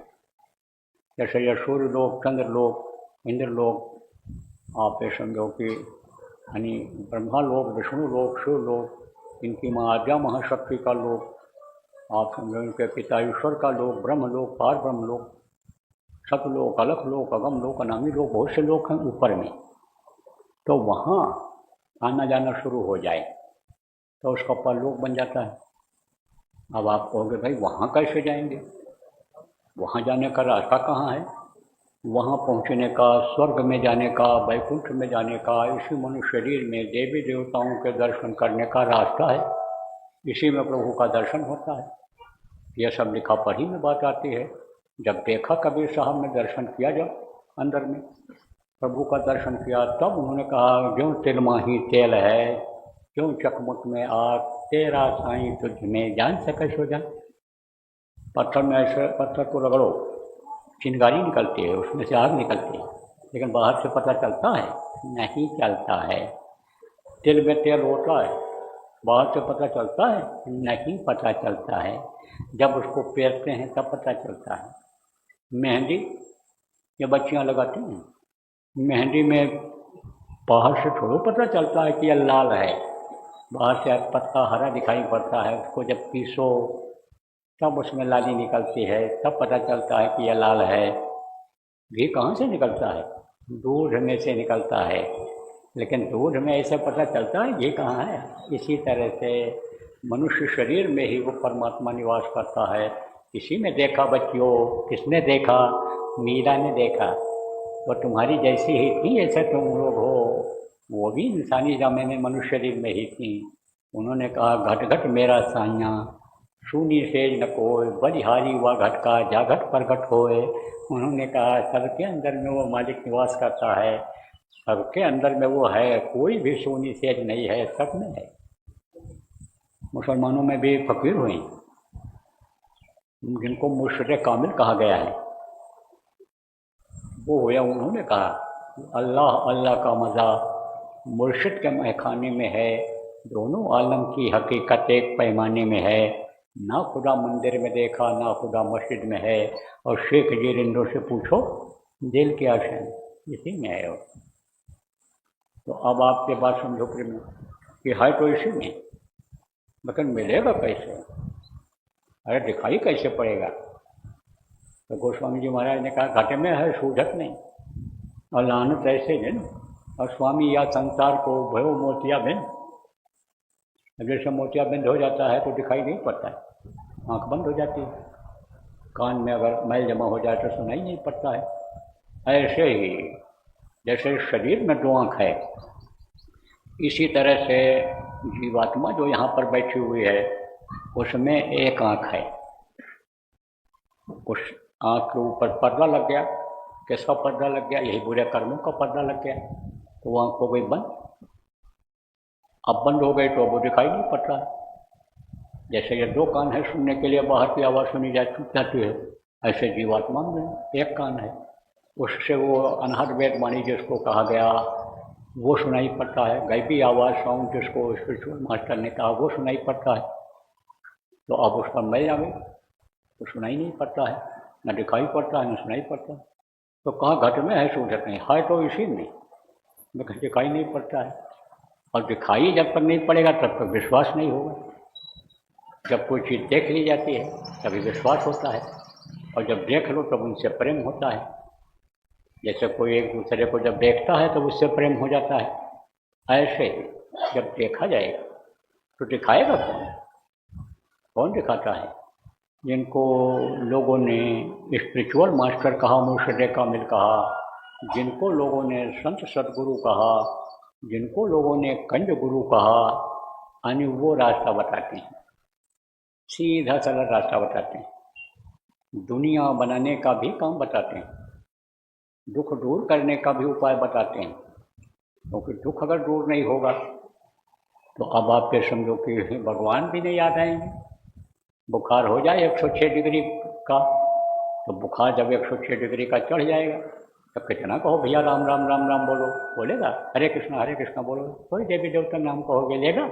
जैसे यह सूर्य लोक, चंद्र लोक, इंद्र लोक, आप ये समझो कि यानी ब्रह्मा लोक, विष्णु लोक, शिव लोक, इनकी माँ आद्या महाशक्ति का लोक, आप समझो इनके पिता ईश्वर का लोक, ब्रह्म लोक, पार ब्रह्म लोक, सतलोक, अलख लोक, अगम लोक, अनामी लोक, बहुत से लोक हैं ऊपर में। तो वहाँ आना जाना शुरू हो जाए तो उसका परलोक बन जाता है। अब आप कहोगे भाई वहाँ कैसे जाएंगे, वहाँ जाने का रास्ता कहाँ है? वहाँ पहुँचने का, स्वर्ग में जाने का, वैकुंठ में जाने का, इसी मनुष्य शरीर में देवी देवताओं के दर्शन करने का रास्ता है, इसी में प्रभु का दर्शन होता है। यह सब लिखा पढ़ी में बात आती है। जब देखा कबीर साहब ने दर्शन किया, जब अंदर में प्रभु का दर्शन किया, तब उन्होंने कहा ज्यों तिलमाही तेल है, क्यों चकमुक में आग, तेरा साईं तुझ में जान सके सो जान। पत्थर में ऐसे पत्थर को रगड़ो, चिंगारी निकलती है, उसमें से आग निकलती है, लेकिन बाहर से पता चलता है? नहीं चलता है। तिल में तेल होता है, बाहर से पता चलता है? नहीं पता चलता है। जब उसको पेरते हैं तब पता चलता है। मेहंदी ये बच्चियाँ लगाती हैं, मेहंदी में बाहर से थोड़ा पता चलता है कि यह लाल है, बाहर से पत्ता हरा दिखाई पड़ता है, उसको जब पीसो तब उसमें लाली निकलती है, तब पता चलता है कि यह लाल है। घी कहाँ से निकलता है? दूध में से निकलता है, लेकिन दूध में ऐसे पता चलता है घी कहाँ है। इसी तरह से मनुष्य शरीर में ही वो परमात्मा निवास करता है। किसी ने देखा बच्चियों, किसने देखा? मीरा ने देखा। तो तुम्हारी जैसी ही थी ऐसे तुम लोग हो, वो भी इंसानी जामे में मनुष्य शरीर में ही थी। उन्होंने कहा घट घट मेरा साइया, शून्य सेज न कोय, बलिहारी हुआ घट का जा घट प्रगट होए। उन्होंने कहा सबके अंदर में वो मालिक निवास करता है, सबके अंदर में वो है, कोई भी शून्य सेज नहीं है, सब में है। मुसलमानों में भी फकीर हुए जिनको मुर्शिद कामिल कहा गया है, वो हुआ। उन्होंने कहा अल्लाह अल्लाह का मज़ा मुर्शिद के महखाने में है, दोनों आलम की हकीकत एक पैमाने में है। ना खुदा मंदिर में देखा, ना खुदा मस्जिद में है। और शेख जी रिंदों से पूछो दिल की आशा इसी में है। तो अब आपके बात समझो कि है तो इसी में, लेकिन मिलेगा कैसे? अरे दिखाई कैसे पड़ेगा? तो गोस्वामी जी महाराज ने कहा घाटे में है, सूझत नहीं। और लानत ऐसे है ना। और स्वामी या संसार को भयो मोतिया बिंद, जैसे मोतिया बिंद हो जाता है तो दिखाई नहीं पड़ता है, आँख बंद हो जाती है। कान में अगर मैल जमा हो जाए तो सुनाई नहीं पड़ता है। ऐसे ही जैसे शरीर में दो आँख है, इसी तरह से जीवात्मा जो यहाँ पर बैठी हुई है उसमें एक आँख है। उस आँख के ऊपर पर्दा लग गया। किसका पर्दा लग गया? यही बुरे कर्मों का पर्दा लग गया, तो वो आँख हो गई बंद। अब बंद हो गई तो वो दिखाई नहीं पड़ रहा। जैसे ये दो कान है सुनने के लिए, बाहर की आवाज़ सुनी जाती है, ऐसे जीवात्मा में एक कान है, उससे वो अनहद वेद वाणी जिसको कहा गया वो सुनाई पड़ता है। गैबी आवाज़ साउंड जिसको स्पिरिचुअल मास्टर ने कहा वो सुनाई पड़ता है। तो अब उस पर मैल आ गई तो सुनाई नहीं पड़ता है, न दिखाई पड़ता है, न सुनाई पड़ता है। तो कहाँ घट में है सूझत नहीं, है तो इसी में, लेकिन दिखाई नहीं पड़ता है। और दिखाई जब तक नहीं पड़ेगा तब तक विश्वास नहीं होगा। जब कोई चीज़ देख ली जाती है तभी विश्वास होता है, और जब देख लो तब उनसे प्रेम होता है। जैसे कोई एक दूसरे को जब देखता है तो उससे प्रेम हो जाता है, ऐसे ही जब देखा जाएगा तो दिखाएगा कौन? कौन दिखाता है? जिनको लोगों ने स्पिरिचुअल मास्टर कहा, मुर्शिद कामिल कहा, जिनको लोगों ने संत सदगुरु कहा, जिनको लोगों ने कंज गुरु कहा, यानी वो रास्ता बताते हैं, सीधा सरल रास्ता बताते हैं। दुनिया बनाने का भी काम बताते हैं, दुख दूर करने का भी उपाय बताते हैं। क्योंकि दुख अगर दूर नहीं होगा तो अब आप ये समझो कि भगवान भी नहीं याद आएंगे। बुखार हो जाए 106 डिग्री का, तो बुखार जब 106 डिग्री का चढ़ जाएगा तब कितना कहो भैया राम राम राम राम बोलो, बोलेगा? हरे कृष्णा बोलो, कोई देवी देवता नाम कहोगे लेगा?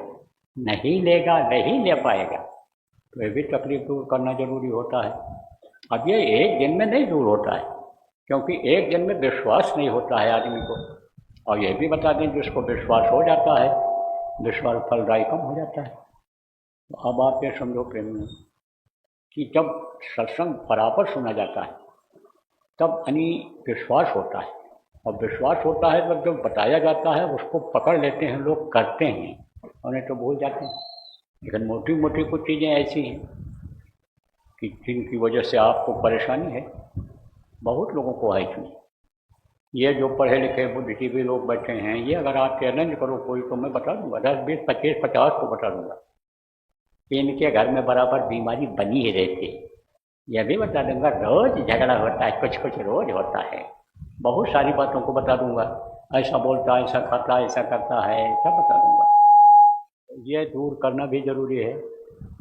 नहीं लेगा, नहीं ले पाएगा। तो ये भी तकलीफ दूर करना जरूरी होता है। अब ये एक दिन में नहीं दूर होता है, क्योंकि एक दिन में विश्वास नहीं होता है आदमी को। और यह भी बता दें जिसको विश्वास हो जाता है, विश्वास फलदायी कम हो जाता है। तो अब आप ये समझो प्रेम में कि जब सत्संग बराबर सुना जाता है तब यानी विश्वास होता है, और विश्वास होता है तब जब बताया जाता है उसको पकड़ लेते हैं लोग, करते हैं, और नहीं तो भूल जाते हैं। लेकिन मोटी मोटी कुछ चीज़ें ऐसी हैं कि जिनकी वजह से आपको परेशानी है, बहुत लोगों को है। इसमें ये जो पढ़े लिखे बुद्धिजीवी लोग बैठे हैं, ये अगर आप चैलेंज करो कोई तो मैं बता दूंगा 10, 20, 25, 50 को बता दूंगा कि इनके घर में बराबर बीमारी बनी ही रहती है। यह भी बता दूंगा रोज झगड़ा होता है, कुछ कुछ रोज होता है। बहुत सारी बातों को बता दूंगा, ऐसा बोलता है, ऐसा खाता है, ऐसा करता है, सब बता दूंगा। ये दूर करना भी जरूरी है।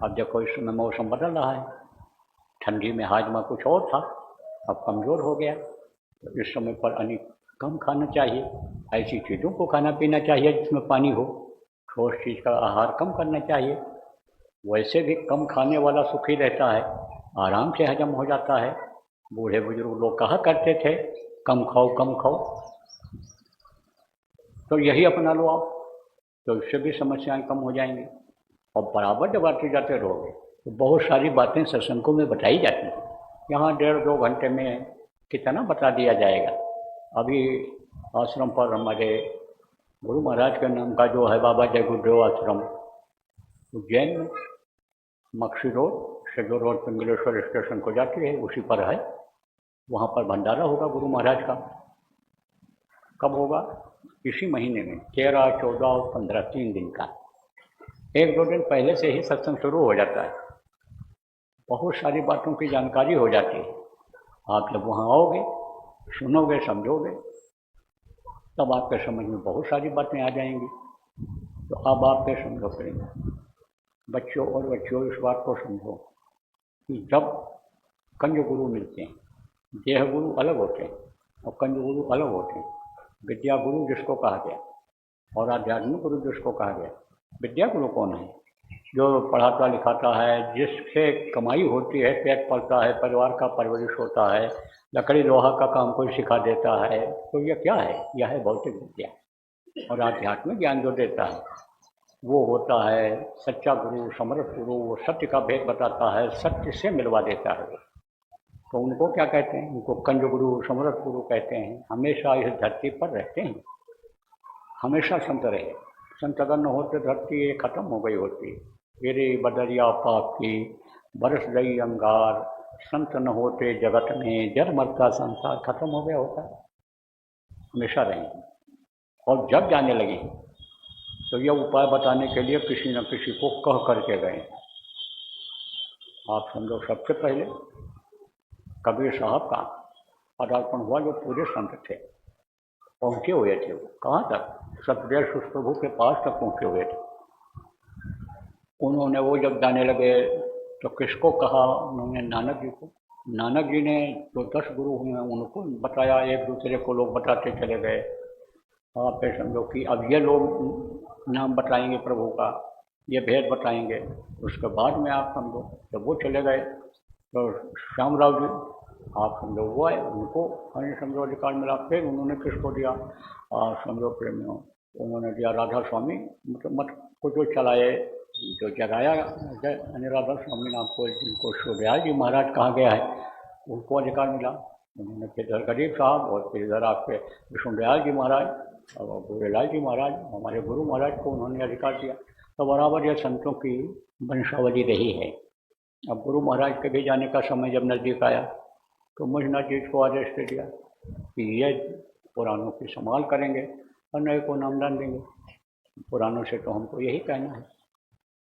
अब देखो इस समय मौसम बदल रहा है, ठंडी में हाजमा कुछ और था, अब कमज़ोर हो गया। तो इस समय पर अनेक कम खाना चाहिए, ऐसी चीज़ों को खाना पीना चाहिए जिसमें पानी हो, ठोस चीज़ का आहार कम करना चाहिए। वैसे भी कम खाने वाला सुखी रहता है, आराम से हजम हो जाता है। बूढ़े बुजुर्ग लोग कहा करते थे कम खाओ कम खाओ, तो यही अपना लो आप। तो इससे भी समस्याएं कम हो जाएंगी। और बराबर जब आते जाते रहोगे तो बहुत सारी बातें सत्संगों में बताई जाती हैं। यहाँ 1.5-2 घंटे में कितना बता दिया जाएगा। अभी आश्रम पर हमारे गुरु महाराज के नाम का जो है बाबा जय गुरुदेव आश्रम उज्जैन में मक्सी रोड से जो रोड पिंगलेश्वर स्टेशन को जाती है उसी पर है। वहाँ पर भंडारा होगा गुरु महाराज का। कब होगा? इसी महीने में 13, 14 और 15 3 दिन का। 1-2 दिन पहले से ही सत्संग शुरू हो जाता है। बहुत सारी बातों की जानकारी हो जाती है। आप जब वहाँ आओगे, सुनोगे, समझोगे, तब आपके समझ में बहुत सारी बातें आ जाएंगी। तो अब आपके समझो करेंगे बच्चों और बच्चियों इस बात को समझो कि जब कंज गुरु मिलते हैं, देह गुरु अलग होते हैं और कंज गुरु अलग होते हैं। विद्या गुरु जिसको कहा गया और आध्यात्मिक गुरु जिसको कहा गया। विद्या गुरु कौन है? जो पढ़ाता लिखाता है, जिससे कमाई होती है, पेट पलता है, परिवार का परवरिश होता है, लकड़ी लोहा का काम कोई सिखा देता है। तो यह क्या है? यह है भौतिक विद्या। और आध्यात्मिक ज्ञान जो देता है वो होता है सच्चा गुरु, समर्थ गुरु। वो सत्य का भेद बताता है, सत्य से मिलवा देता है। तो उनको क्या कहते हैं? उनको कंज गुरु, समर्थ गुरु कहते हैं। हमेशा इस धरती पर रहते हैं, हमेशा संत रहे। संत अगर न होते धरती ये खत्म हो गई होती। गिरे बदरिया पाप की बरस गई अंगार, संत न होते जगत में जर मरता संसार। खत्म हो गया होता। हमेशा रहेंगे। और जब जाने लगे तो यह उपाय बताने के लिए किसी न किसी को कह करके गए। आप समझो, सबसे पहले कबीर साहब का पदार्पण हुआ। जो पूरे संत थे, पहुँचे हुए थे। वो कहाँ तक? सतदेव प्रभु के पास तक पहुँचे हुए थे। उन्होंने वो जब जाने लगे तो किसको कहा? उन्होंने नानक जी को। नानक जी ने जो 10 गुरु हुए उनको बताया। एक दूसरे को लोग बताते चले गए। आप समझो कि अब ये लोग नाम बताएंगे प्रभु का, ये भेद बताएंगे। उसके बाद में आप समझो जब वो चले गए तो श्यामराव जी, आप समझो वो आए, उनको अन्य समझो अधिकार मिला। फिर उन्होंने किसको दिया? समझो प्रेमियों, उन्होंने दिया राधा स्वामी मतलब मत को जो चलाए, जो जगाया राधा स्वामी नाम को, जिनको सूर्यदयाल जी महाराज कहा गया है, उनको अधिकार मिला। उन्होंने फिर इधर गरीब साहब और फिर इधर आपके विष्णुदयाल जी महाराज और गुरुलाल जी महाराज, हमारे गुरु महाराज को उन्होंने अधिकार दिया। तो बराबर यह संतों की वंशावली रही है। अब गुरु महाराज के भी जाने का समय जब नज़दीक आया तो मुझनाथ जी को आदेश दे दिया कि ये पुरानों की संभाल करेंगे और नए को नामदान देंगे। पुरानों से तो हमको यही कहना है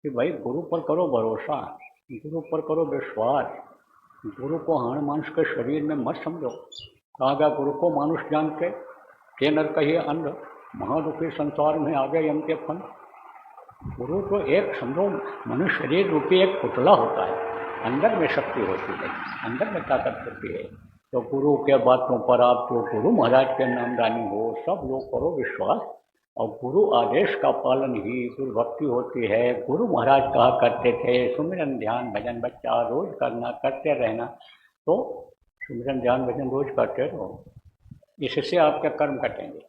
कि भाई गुरु पर करो भरोसा, गुरु पर करो विश्वास। गुरु को हाण मांस के शरीर में मत समझो। कहा गया गुरु को मानुष जान के नर कहिए अंध, महादुखी संसार में आ गए यम के फन। गुरु तो एक समझो मनुष्य शरीर रूपी एक पुतला होता है, अंदर में शक्ति होती है, अंदर में ताकत होती है। तो गुरु के बातों पर आप जो गुरु महाराज के नामदानी हो, सब लोग करो विश्वास। और गुरु आदेश का पालन ही गुरु भक्ति होती है। गुरु महाराज कहा करते थे सुमिरन ध्यान भजन बच्चा रोज करना, करते रहना। तो सुमिरन ध्यान भजन रोज करते रहो, इससे आपके कर्म कटेंगे,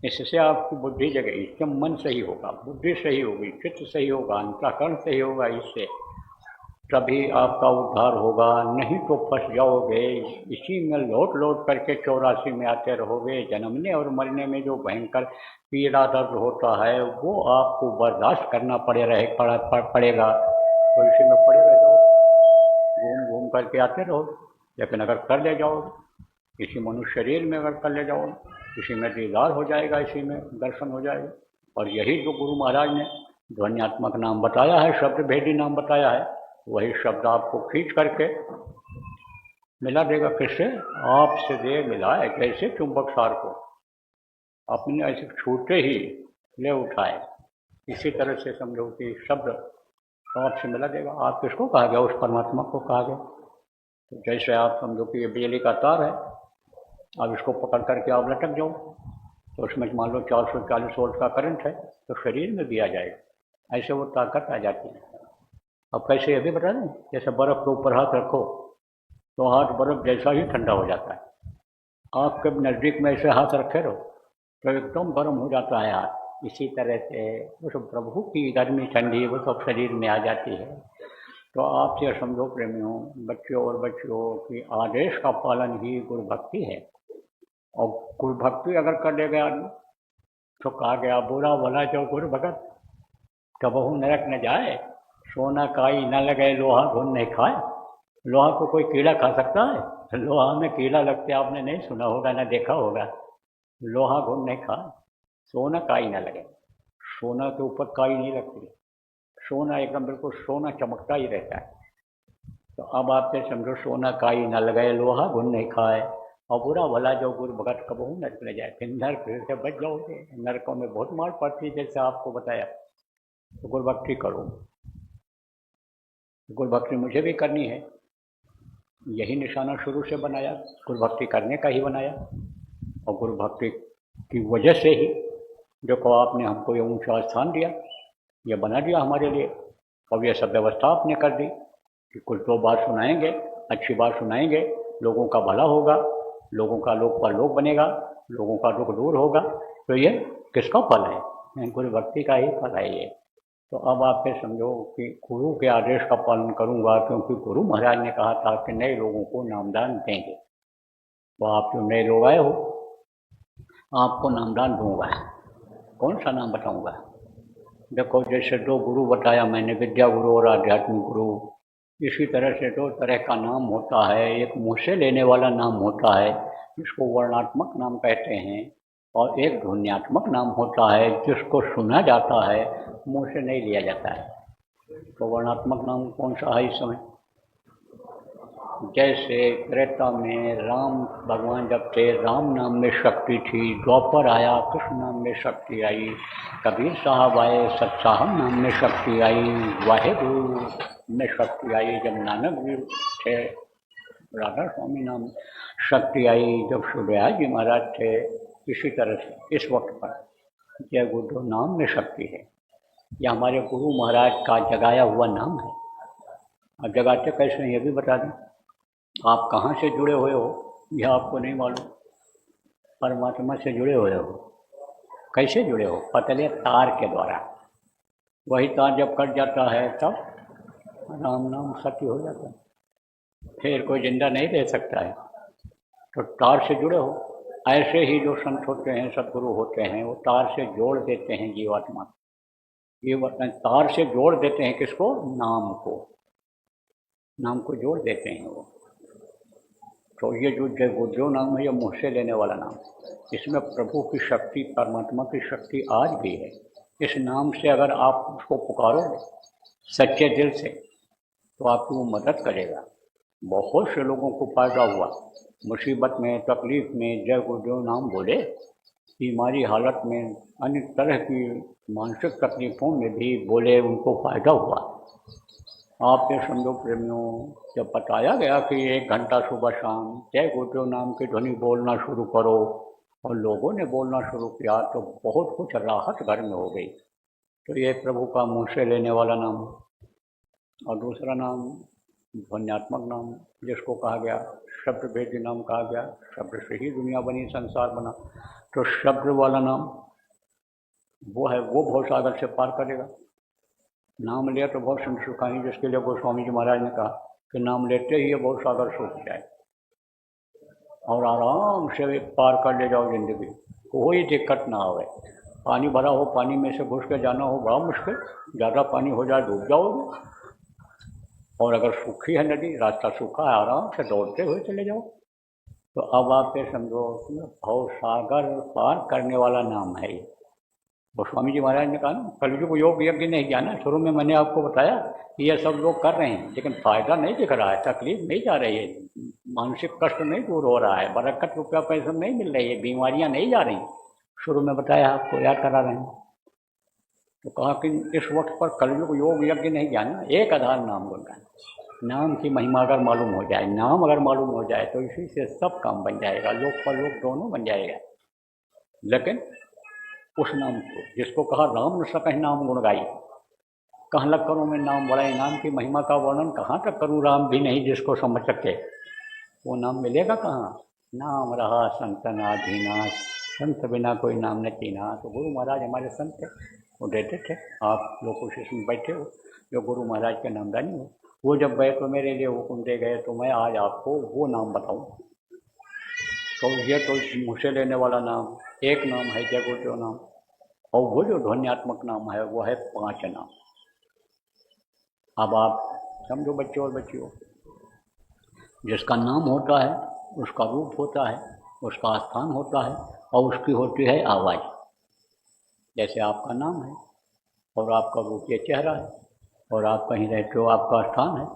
इससे आपकी बुद्धि जगेगी, इससे मन सही होगा, बुद्धि सही होगी, चित्त सही होगा, अंतःकरण सही होगा। इससे तभी आपका उद्धार होगा। नहीं तो फंस जाओगे, इसी में लौट लौट करके 84 में आते रहोगे। जन्मने और मरने में जो भयंकर पीड़ा दर्द होता है वो आपको बर्दाश्त करना पड़ेगा। तो इसी में पड़े रह जाओ, घूम घूम करके आते रहो। लेकिन अगर कर ले जाओ, इसी मनुष्य शरीर में अगर कर ले जाओ, इसी में दीदार हो जाएगा, इसी में दर्शन हो जाएगा। और यही जो गुरु महाराज ने ध्वन्यात्मक नाम बताया है, शब्द भेदी नाम बताया है, वही शब्द आपको खींच करके मिला देगा। किससे? आपसे दे मिलाए, जैसे चुंबक सार को अपने ऐसे छूटे ही ले उठाए, इसी तरह से समझो कि शब्द आपसे मिला देगा। आप किसको कहा गया? उस परमात्मा को कहा गया। तो जैसे आप समझो कि ये बिजली का तार है, अब इसको पकड़ करके आप लटक जाओ तो उसमें मान लो 440 वोल्ट का करंट है, तो शरीर में भी आ जाएगा, ऐसे वो ताकत आ जाती है। अब कैसे ये भी बता दें, जैसे बर्फ़ के ऊपर हाथ रखो तो हाथ बर्फ़ जैसा ही ठंडा हो जाता है। आपके नज़दीक में ऐसे हाथ रखे रहो तो एकदम गर्म हो जाता है हाथ। इसी तरह से उस प्रभु की गर्मी ठंडी वो तो शरीर में आ जाती है। तो आप ये समझो प्रेमियों, बच्चों और बच्चियों की आदेश का पालन ही गुरु भक्ति है। और गुरु भक्ति अगर कर लेगा आदमी तो कहा गया बुरा भला जो गुरु भगत कबहू नरक न जाए, सोना काई न लगे लोहा घुन नहीं खाए। लोहा को कोई कीड़ा खा सकता है? लोहा में कीड़ा लगते आपने नहीं सुना होगा ना देखा होगा। लोहा घुन नहीं खाए, सोना काई न लगे। सोना के ऊपर काई नहीं लगती, सोना एकदम बिल्कुल सोना चमकता ही रहता है। तो अब आपसे समझो सोना काई न लगे लोहा घुन नहीं खाए, और बुरा भला जो गुरु भगत कबहू नरक न जाए। फिर नरक से बच जाओगे, नरकों में बहुत मार पड़ती है जैसे आपको बताया। तो गुरु भक्ति करो, गुरु भक्ति मुझे भी करनी है, यही निशाना शुरू से बनाया, गुरु भक्ति करने का ही बनाया। और गुरु भक्ति की वजह से ही देखो आपने हमको ये ऊंचा स्थान दिया, ये बना दिया हमारे लिए। और ये सब व्यवस्था आपने कर दी कि कुछ दो बात सुनाएंगे, अच्छी बात सुनाएंगे, लोगों का भला होगा, लोगों का लोक पर लोक बनेगा, लोगों का दुख दूर होगा। तो ये किसका फल है? गुरु भक्ति का ही फल है ये। तो अब आप फिर समझो कि गुरु के आदेश का पालन करूंगा, क्योंकि गुरु महाराज ने कहा था कि नए लोगों को नामदान देंगे। तो आप जो नए लोग आए हो, आपको नामदान दूंगा। कौन सा नाम बताऊंगा? देखो जैसे दो गुरु बताया मैंने, विद्या गुरु और आध्यात्मिक गुरु। इसी तरह से दो तरह का नाम होता है। एक मुँह से लेने वाला नाम होता है जिसको वर्णात्मक नाम कहते हैं, और एक ध्वन्यात्मक नाम होता है जिसको सुना जाता है, मुंह से नहीं लिया जाता है। तो वर्णात्मक नाम कौन सा है इस समय? जैसे त्रेता में राम भगवान जब थे, राम नाम में शक्ति थी, द्वापर आया कृष्ण नाम में शक्ति आई, कबीर साहब आए सत्साहम नाम में शक्ति आई, वाहेगुरु में शक्ति आई, जब नानक जी थे राधा स्वामी नाम शक्ति आई, जब सूर्यदयाल जी महाराज थे। इसी तरह से इस वक्त पर जय गुरु नाम में शक्ति है। यह हमारे गुरु महाराज का जगाया हुआ नाम है। अब जगाते कैसे हैं ये भी बता दें। आप कहाँ से जुड़े हुए हो यह आपको नहीं मालूम। परमात्मा से जुड़े हुए हो। कैसे जुड़े हो? पतले तार के द्वारा। वही तार जब कट जाता है तब राम नाम सत्य हो जाता है, फिर कोई जिंदा नहीं रह सकता है। तो तार से जुड़े हो। ऐसे ही जो संत होते हैं, सदगुरु होते हैं, वो तार से जोड़ देते हैं जीवात्मा। जीवात्मा तार से जोड़ देते हैं किसको? नाम को। नाम को जोड़ देते हैं वो। तो ये जो जय गुरु नाम है, ये मुँह से लेने वाला नाम, इसमें प्रभु की शक्ति, परमात्मा की शक्ति आज भी है। इस नाम से अगर आप उसको पुकारोगे सच्चे दिल से, तो आपकी वो मदद करेगा। बहुत से लोगों को फायदा हुआ, मुसीबत में, तकलीफ में जय गुरुदेव नाम बोले, बीमारी हालत में, अन्य तरह की मानसिक तकलीफों में भी बोले, उनको फायदा हुआ। आप ये समझो प्रेमियों, जब बताया गया कि 1 घंटा सुबह शाम जय गुरुदेव नाम की ध्वनि बोलना शुरू करो, और लोगों ने बोलना शुरू किया, तो बहुत कुछ राहत घर में हो गई। तो ये प्रभु का मुँह से लेने वाला नाम। और दूसरा नाम ध्वन्यात्मक नाम, जिसको कहा गया शब्द भेदी नाम कहा गया। शब्द से ही दुनिया बनी, संसार बना। तो शब्द वाला नाम वो है, वो भवसागर से पार करेगा। नाम लिया तो बहुत सुख सुखाई, जिसके लिए गोस्वामी जी महाराज ने कहा कि नाम लेते ही ये भवसागर सूख जाए और आराम से पार कर ले जाओ जिंदगी, कोई दिक्कत ना आवे। पानी भरा हो, पानी में से घुस के जाना हो बड़ा मुश्किल, ज़्यादा पानी हो जाए डूब जाओगे। और अगर सूखी है नदी, रास्ता सूखा है, आराम से दौड़ते हुए चले जाओ। तो अब आप ये समझो भवसागर पार करने वाला नाम है ये। गोस्वामी जी महाराज ने कहा ना, कलयुग योग यज्ञ नहीं किया ना। शुरू में मैंने आपको बताया कि ये सब लोग कर रहे हैं, लेकिन फायदा नहीं दिख रहा है, तकलीफ नहीं जा रही है, मानसिक कष्ट नहीं दूर हो रहा है, बरकत रुपया पैसा नहीं मिल रही है, बीमारियां नहीं जा रही। शुरू में बताया, आपको याद करा रहे हैं। तो कहा कि इस वक्त पर कलयुग योग यज्ञ नहीं किया ना, एक आधार नाम गुणगान। नाम की महिमा अगर मालूम हो जाए, नाम अगर मालूम हो जाए, तो इसी से सब काम बन जाएगा, लोक पर लोक दोनों बन जाएगा। लेकिन उस नाम को, जिसको कहा राम न सकहि नाम गुण गाई, कहाँ लग करूँ मैं नाम बढ़ाई, नाम की महिमा का वर्णन कहाँ तक करूँ, राम भी नहीं जिसको समझ सके, वो नाम मिलेगा कहाँ। नाम रहा संतन आधीनाथ, संत बिना कोई नाम न चीना। तो गुरु महाराज हमारे संत थे, वो देते थे। आप लोग कोशिश में बैठे हो जो गुरु महाराज के नामदानी हो, वो जब गए तो मेरे लिए हुक्म दे गए, तो मैं आज आपको वो नाम बताऊं। तो ये तो मुझसे लेने वाला नाम एक नाम है जय गुरुदेव नाम, और वो जो ध्वन्यात्मक नाम है वो है 5 नाम। अब आप समझो बच्चों और बच्चियों, जिसका नाम होता है उसका रूप होता है, उसका स्थान होता है, और उसकी होती है आवाज़। जैसे आपका नाम है और आपका रूप ये चेहरा है, और आप कहीं रहते हो आपका स्थान है,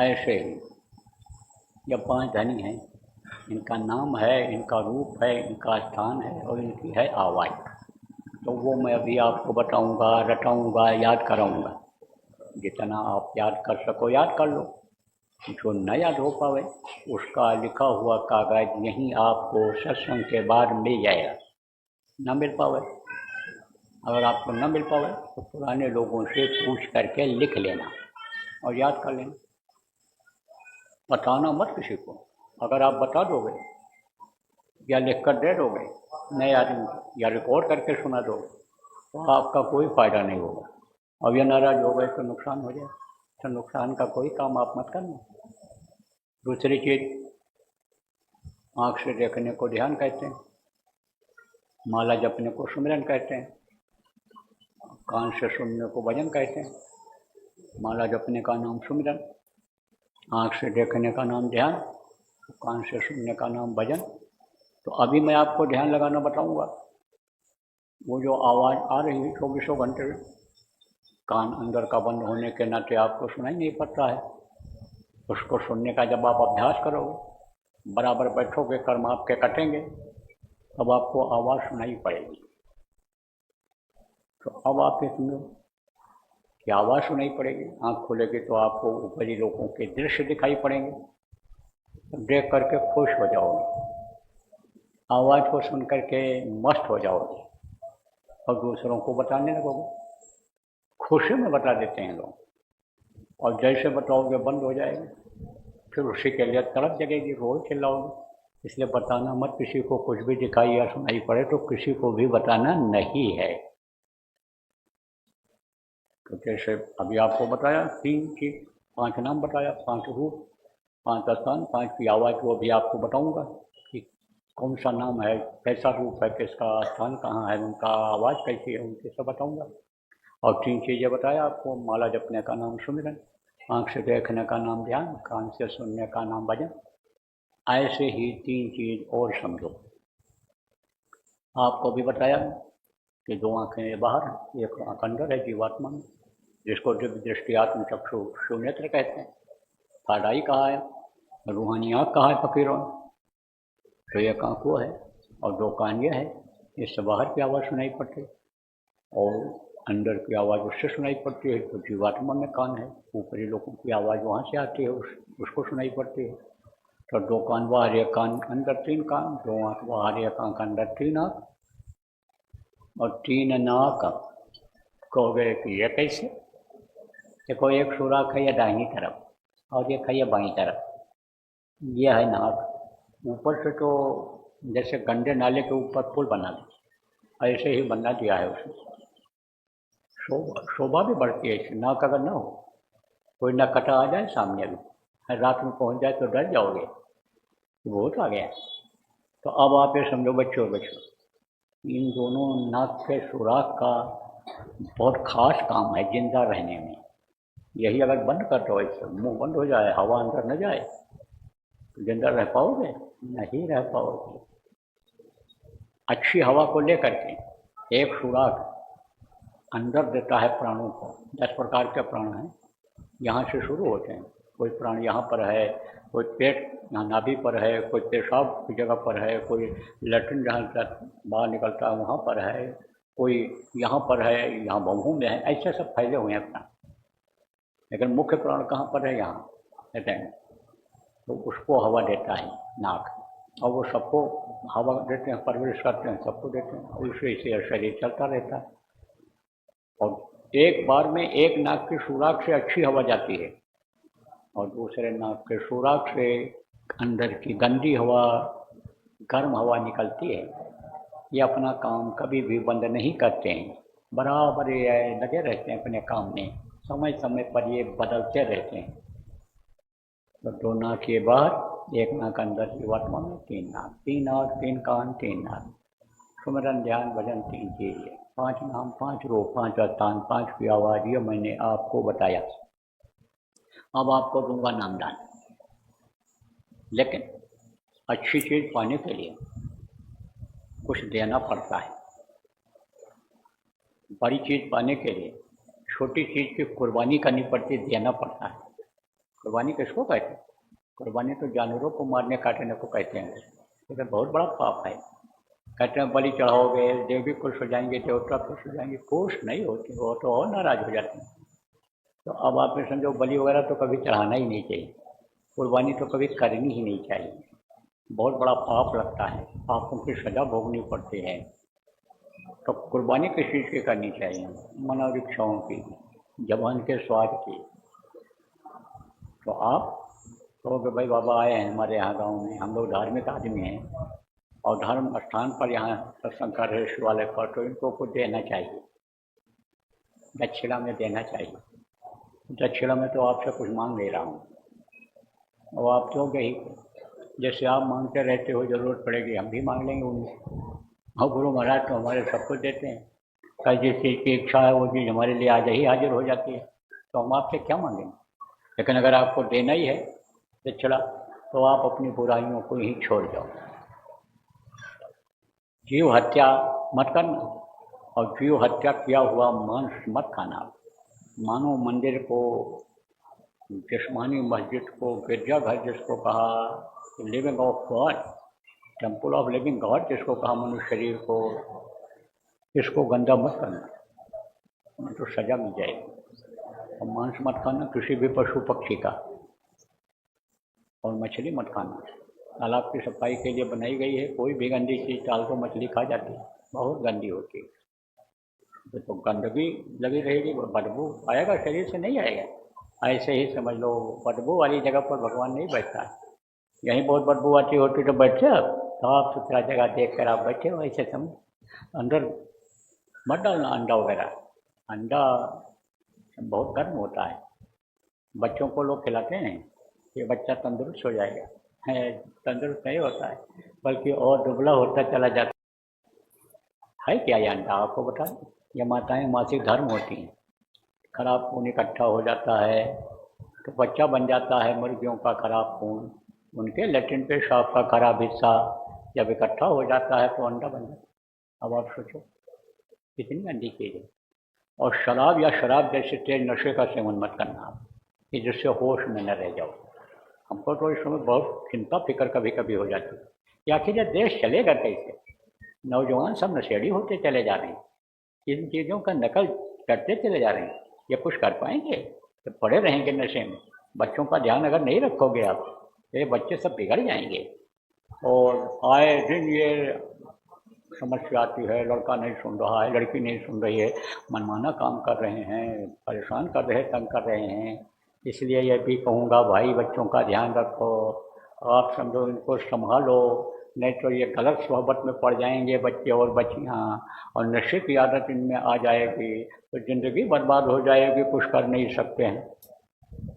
ऐसे ही ये 5 धनी हैं, इनका नाम है, इनका रूप है, इनका स्थान है, और इनकी है आवाज़। तो वो मैं अभी आपको बताऊंगा, रटाऊंगा, याद कराऊंगा। जितना आप याद कर सको याद कर लो, जो न याद हो पावे उसका लिखा हुआ कागज यहीं आपको सत्संग के बाद मिल जाएगा। न मिल पावे, अगर आपको न मिल पावे तो पुराने लोगों से पूछ करके लिख लेना और याद कर लेना। बताना मत किसी को। अगर आप बता दोगे या लिख कर दे दोगे नए आदमी को, या रिकॉर्ड करके सुना दोगे, तो आपका कोई फ़ायदा नहीं होगा। अब यह नाराज हो गए तो नुकसान हो जाए, तो नुकसान का कोई काम आप मत करना। दूसरी चीज़, आँख से देखने को ध्यान कहते हैं, माला जपने को सुमिरन कहते हैं, कान से सुनने को भजन कहते हैं। माला जपने का नाम सुमिरन, आँख से देखने का नाम ध्यान, कान से सुनने का नाम भजन। तो अभी मैं आपको ध्यान लगाना बताऊंगा। वो जो आवाज़ आ रही है 24 घंटे, कान अंदर का बंद होने के नाते आपको सुनाई नहीं पड़ता है। उसको सुनने का जब आप अभ्यास करोगे, बराबर बैठोगे, कर्म आपके कटेंगे, तब आपको आवाज़ सुनाई पड़ेगी। तो अब आप ये सुनो कि आवाज़ सुनाई पड़ेगी, आँख खोलेगी तो आपको ऊपरी लोगों के दृश्य दिखाई पड़ेंगे, देख करके खुश हो जाओगे, आवाज़ को सुन करके मस्त हो जाओगे और दूसरों को बताने लगोगे। खुशी में बता देते हैं लोग, और जैसे बताओगे बंद हो जाएगा, फिर उसी के लिए तड़प जगेगी, रोज चिल्लाओगे। इसलिए बताना मत किसी को, कुछ भी दिखाई या सुनाई पड़े तो किसी को भी बताना नहीं है। तो जैसे अभी आपको बताया 3 चीज, 5 नाम बताया, 5 रूप, 5 स्थान, 5 की आवाज़, वो भी आपको बताऊंगा कि कौन सा नाम है, कैसा रूप है, किसका स्थान कहाँ है, उनका आवाज़ कैसी है, उनके सब बताऊंगा। और 3 चीज़ें बताया आपको, माला जपने का नाम सुमिरन, आँख से देखने का नाम ध्यान, कान से सुनने का नाम भजन। ऐसे ही 3 चीज़ और समझो। आपको भी बताया कि 2 आँखें बाहर, एक आँख अंदर है जीवात्मा में, जिसको दिव्य दृष्टि आत्म चक्षु सुनेत्र कहते हैं। थाडाई कहा है, रूहानी आँख कहा है फकीरों ने। तो एक आँख वो है, और 2 कान ये है, इससे बाहर की आवाज़ सुनाई पड़ती है, और अंदर की आवाज़ उससे सुनाई पड़ती है। तो जीवात्मा में कान है, ऊपरी लोगों की आवाज़ वहाँ से आती है, उसको सुनाई पड़ती है। तो 2 कान बाहर, 1 कान अंदर, 3 कान, 2 आँख बाहर, 1 आँख अंदर, 3 आँख, और 3 नाक। कहोगे कि ये कैसे? देखो, एक सुराख है ये दाहिनी तरफ, और एक है ये बाईं तरफ। ये है नाक। ऊपर से तो जैसे गंदे नाले के ऊपर पुल बना दिया, ऐसे ही बना दिया है उसने। शोभा भी बढ़ती है इससे। नाक अगर ना हो, कोई नकटा आ जाए सामने भी, रात में पहुंच जाए तो डर जाओगे कि भूत आ गया। तो अब आप ये समझो बच्चों, इन दोनों नाक के सुराख का बहुत खास काम है जिंदा रहने में। यही अगर बंद कर दो, इससे मुंह बंद हो जाए, हवा अंदर न जाए, तो जिंदा रह पाओगे? नहीं रह पाओगे। अच्छी हवा को लेकर के एक सुराख अंदर देता है प्राणों को। 10 प्रकार के प्राण हैं, यहाँ से शुरू होते हैं। कोई प्राण यहाँ पर है, कोई पेट यहाँ नाभि पर है, कोई पेशाब की जगह पर है, कोई लैट्रिन जहाँ बाहर निकलता है वहाँ पर है, कोई यहाँ पर है, यहाँ बाहों में है, ऐसे सब फैले हुए हैं प्राण। लेकिन मुख्य प्राण कहाँ पर है? यहाँ कहते हैं। तो उसको हवा देता है नाक, और वो सबको हवा देते हैं, परवरिश करते हैं, सबको देते हैं, और उसी से शरीर चलता रहता है। और एक बार में एक नाक के सुराख से अच्छी हवा जाती है, और दूसरे नाक के सुराख से अंदर की गंदी हवा, गर्म हवा निकलती है। ये अपना काम कभी भी बंद नहीं करते हैं, बराबर ये लगे रहते हैं अपने काम में, समय समय पर ये बदलते रहते हैं। तो 2 नाक के बाहर, 1 नाक अंदर, वर्तमान में 3 नाक, 3 नाक, 3 कान, 3 नाक, सुमिरन ध्यान भजन 3 चीज़ें, 5 नाम, 5 रूप, 5 स्थान, 5 की आवाज़, ये मैंने आपको बताया। अब आपको दूंगा नामदान। लेकिन अच्छी चीज़ पाने के लिए कुछ देना पड़ता है। बड़ी चीज़ पाने के लिए छोटी चीज़ की कुर्बानी करनी पड़ती, देना पड़ता है। कुर्बानी किसको कहते हैं? कुर्बानी तो जानवरों को मारने काटने को कहते हैं, लेकिन बहुत बड़ा पाप है। कहते हैं बलि चढ़ाओगे, देव भी खुश हो जाएंगे, देवता खुश हो जाएंगे। खुश नहीं होते, वो तो और नाराज हो जाते हैं। तो अब आप ये समझो, बलि वगैरह तो कभी चढ़ाना ही नहीं चाहिए, कुर्बानी तो कभी करनी ही नहीं चाहिए। बहुत बड़ा पाप लगता है, पापों की सजा भोगनी पड़ती है। तो कुर्बानी किस चीज़ की करनी चाहिए? मनोरिक्षाओं की, जबान के स्वाद की। तो आप कहोगे भाई बाबा आए हैं हमारे यहाँ गांव में, हम लोग धार्मिक आदमी हैं और धर्म स्थान पर यहाँ सत्संग कर रहे शिवालय पर, तो इनको कुछ देना चाहिए, दक्षिणा में देना चाहिए। दक्षिणा में तो आपसे कुछ मांग ले रहा हूँ और आप दोगे ही। जैसे आप मांगते रहते हो, ज़रूरत पड़ेगी हम भी मांग लेंगे उनसे। और गुरु महाराज तो हमारे सब कुछ देते हैं, कल जिस चीज़ की इच्छा है वो चीज़ हमारे लिए आज ही हाजिर हो जाती है, तो हम आपसे क्या मांगेंगे। लेकिन अगर आपको देना ही है दक्षिणा, तो आप अपनी बुराइयों को ही छोड़ जाओ। जीव हत्या मत करना, और जीव हत्या किया हुआ मांस मत खाना। मानो मंदिर को, जिस्मानी मस्जिद को, गिरजाघर जिसको कहा, living of God, temple of living God जिसको कहा, मनुष्य शरीर को, इसको गंदा मत करना, तो सजा मिल जाएगी। और मांस मत खाना किसी भी पशु पक्षी का, और मछली मत खाना। तालाब की सफाई के लिए बनाई गई है, कोई भी गंदी चीज़ डाल को मछली खा जाती है, बहुत गंदी होती है। तो गंदगी लगी रहेगी, बदबू आएगा, शरीर से नहीं आएगा। ऐसे ही समझ लो, बदबू वाली जगह पर भगवान नहीं बैठता है। यहीं बहुत बदबू आती होती तो बैठे, अब साफ सुथरा जगह देख कर आप बैठे हो, ऐसे समझ। अंदर मत डालना अंडा वगैरह, अंडा बहुत गर्म होता है। बच्चों को लोग खिलाते हैं, ये बच्चा तंदुरुस्त हो जाएगा, है तंदुरुस्त नहीं होता है, बल्कि और दुबला होता चला जाता है। क्या ये अंडा आपको बता दें, ये माताएं मासिक धर्म होती हैं, खराब खून इकट्ठा हो जाता है तो बच्चा बन जाता है मुर्गियों का खराब खून, उनके लैट्रिन पेशाब का खराब हिस्सा जब इकट्ठा हो जाता है तो अंडा बन जाता है। अब आप सोचो कितनी गंदी चीज़ है। और शराब या शराब जैसे तेज नशे का सेवन मत करना आप, कि जिससे होश में न रह जाओ। हमको तो इस समय बहुत चिंता फिक्र कभी कभी हो जाती है कि आखिर ये देश चलेगा कैसे। नौजवान सब नशेड़ी होते चले जा रहे हैं, इन चीज़ों का नकल करते चले जा रहे हैं, ये कुछ कर पाएंगे? तो पड़े रहेंगे नशे में। बच्चों का ध्यान अगर नहीं रखोगे आप, ये बच्चे सब बिगड़ जाएंगे। और आए दिन ये समस्या आती है, लड़का नहीं सुन रहा है, लड़की नहीं सुन रही है, मनमाना काम कर रहे हैं, परेशान कर रहे हैं, तंग कर रहे हैं। इसलिए ये भी कहूँगा भाई, बच्चों का ध्यान रखो, आप समझो इनको संभालो, नहीं तो ये गलत सोहबत में पड़ जाएंगे बच्चे और बच्चियाँ, और नशे की आदत इनमें आ जाएगी तो ज़िंदगी बर्बाद हो जाएगी, कुछ कर नहीं सकते हैं।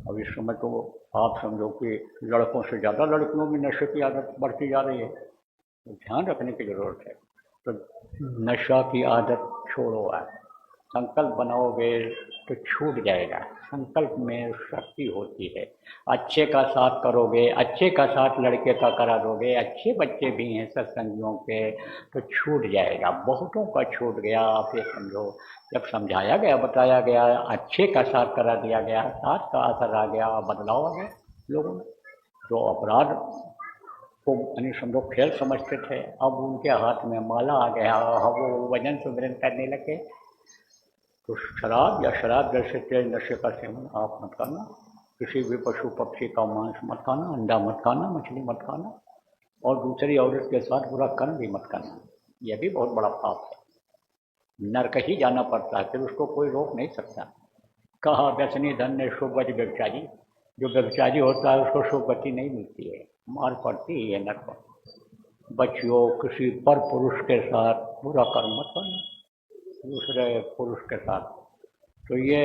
अब इस समय तो आप समझो कि लड़कों से ज़्यादा लड़कियों में नशे की आदत बढ़ती जा रही है, तो ध्यान रखने की ज़रूरत है। तो नशा की आदत छोड़ो आप, संकल्प बनाओगे तो छूट जाएगा। संकल्प में शक्ति होती है। अच्छे का साथ करोगे, अच्छे का साथ लड़के का करा दोगे, अच्छे बच्चे भी हैं सत्संगियों के, तो छूट जाएगा। बहुतों का छूट गया। आप ये समझो, जब समझाया गया, बताया गया, अच्छे का साथ करा दिया गया, साथ का असर आ गया, बदलाव आ गया लोगों में। जो अपराध को यानी समझो खेल समझते थे, अब उनके हाथ में माला आ गया, अब वो वजन सुमरन करने लगे। तो शराब या शराब जैसे तेज नशे का सेवन आप मत करना, किसी भी पशु पक्षी का मांस मत खाना, अंडा मत खाना, मछली मत खाना, और दूसरी औरत के साथ बुरा कर्म भी मत करना। यह भी बहुत बड़ा पाप है, नरक ही जाना पड़ता है, फिर उसको कोई रोक नहीं सकता। कहा व्यसनी धन्य शुभगति व्यभिचारी, जो व्यभिचारी होता है उसको शुभ गति नहीं मिलती है, मार पड़ती ही है नरक। बच्चियों किसी पर पुरुष के साथ बुरा कर्म मत करना, दूसरे पुरुष के साथ। तो ये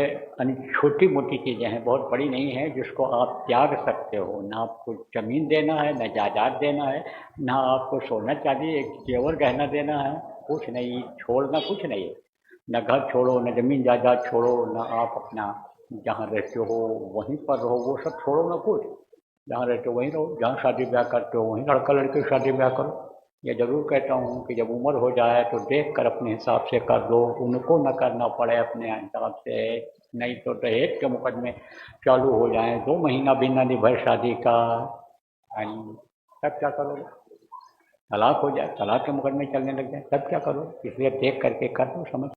छोटी मोटी चीज़ें हैं, बहुत बड़ी नहीं है, जिसको आप त्याग सकते हो। ना आपको ज़मीन देना है, ना जायदाद देना है, ना आपको सोना चांदी एक जेवर गहना देना है, कुछ नहीं, छोड़ना कुछ नहीं है। न घर छोड़ो, न ज़मीन जायदाद छोड़ो, न आप अपना जहाँ रहते हो वहीं पर रहो, वो सब छोड़ो, ना कुछ। जहाँ रहते हो वहीं रहो, जहाँ शादी ब्याह करते हो वहीं लड़का लड़की शादी ब्याह करो। ये ज़रूर कहता हूँ कि जब उम्र हो जाए तो देख कर अपने हिसाब से कर दो, उनको न करना पड़े अपने हिसाब से। नहीं तो दहेज के मुकदमे चालू हो जाएं, 2 महीना भी न निभे शादी का, तब क्या करोगे? तलाक हो जाए, तलाक के मुकदमे चलने लग जाए, तब क्या करो? इसलिए देख करके कर दो, समझ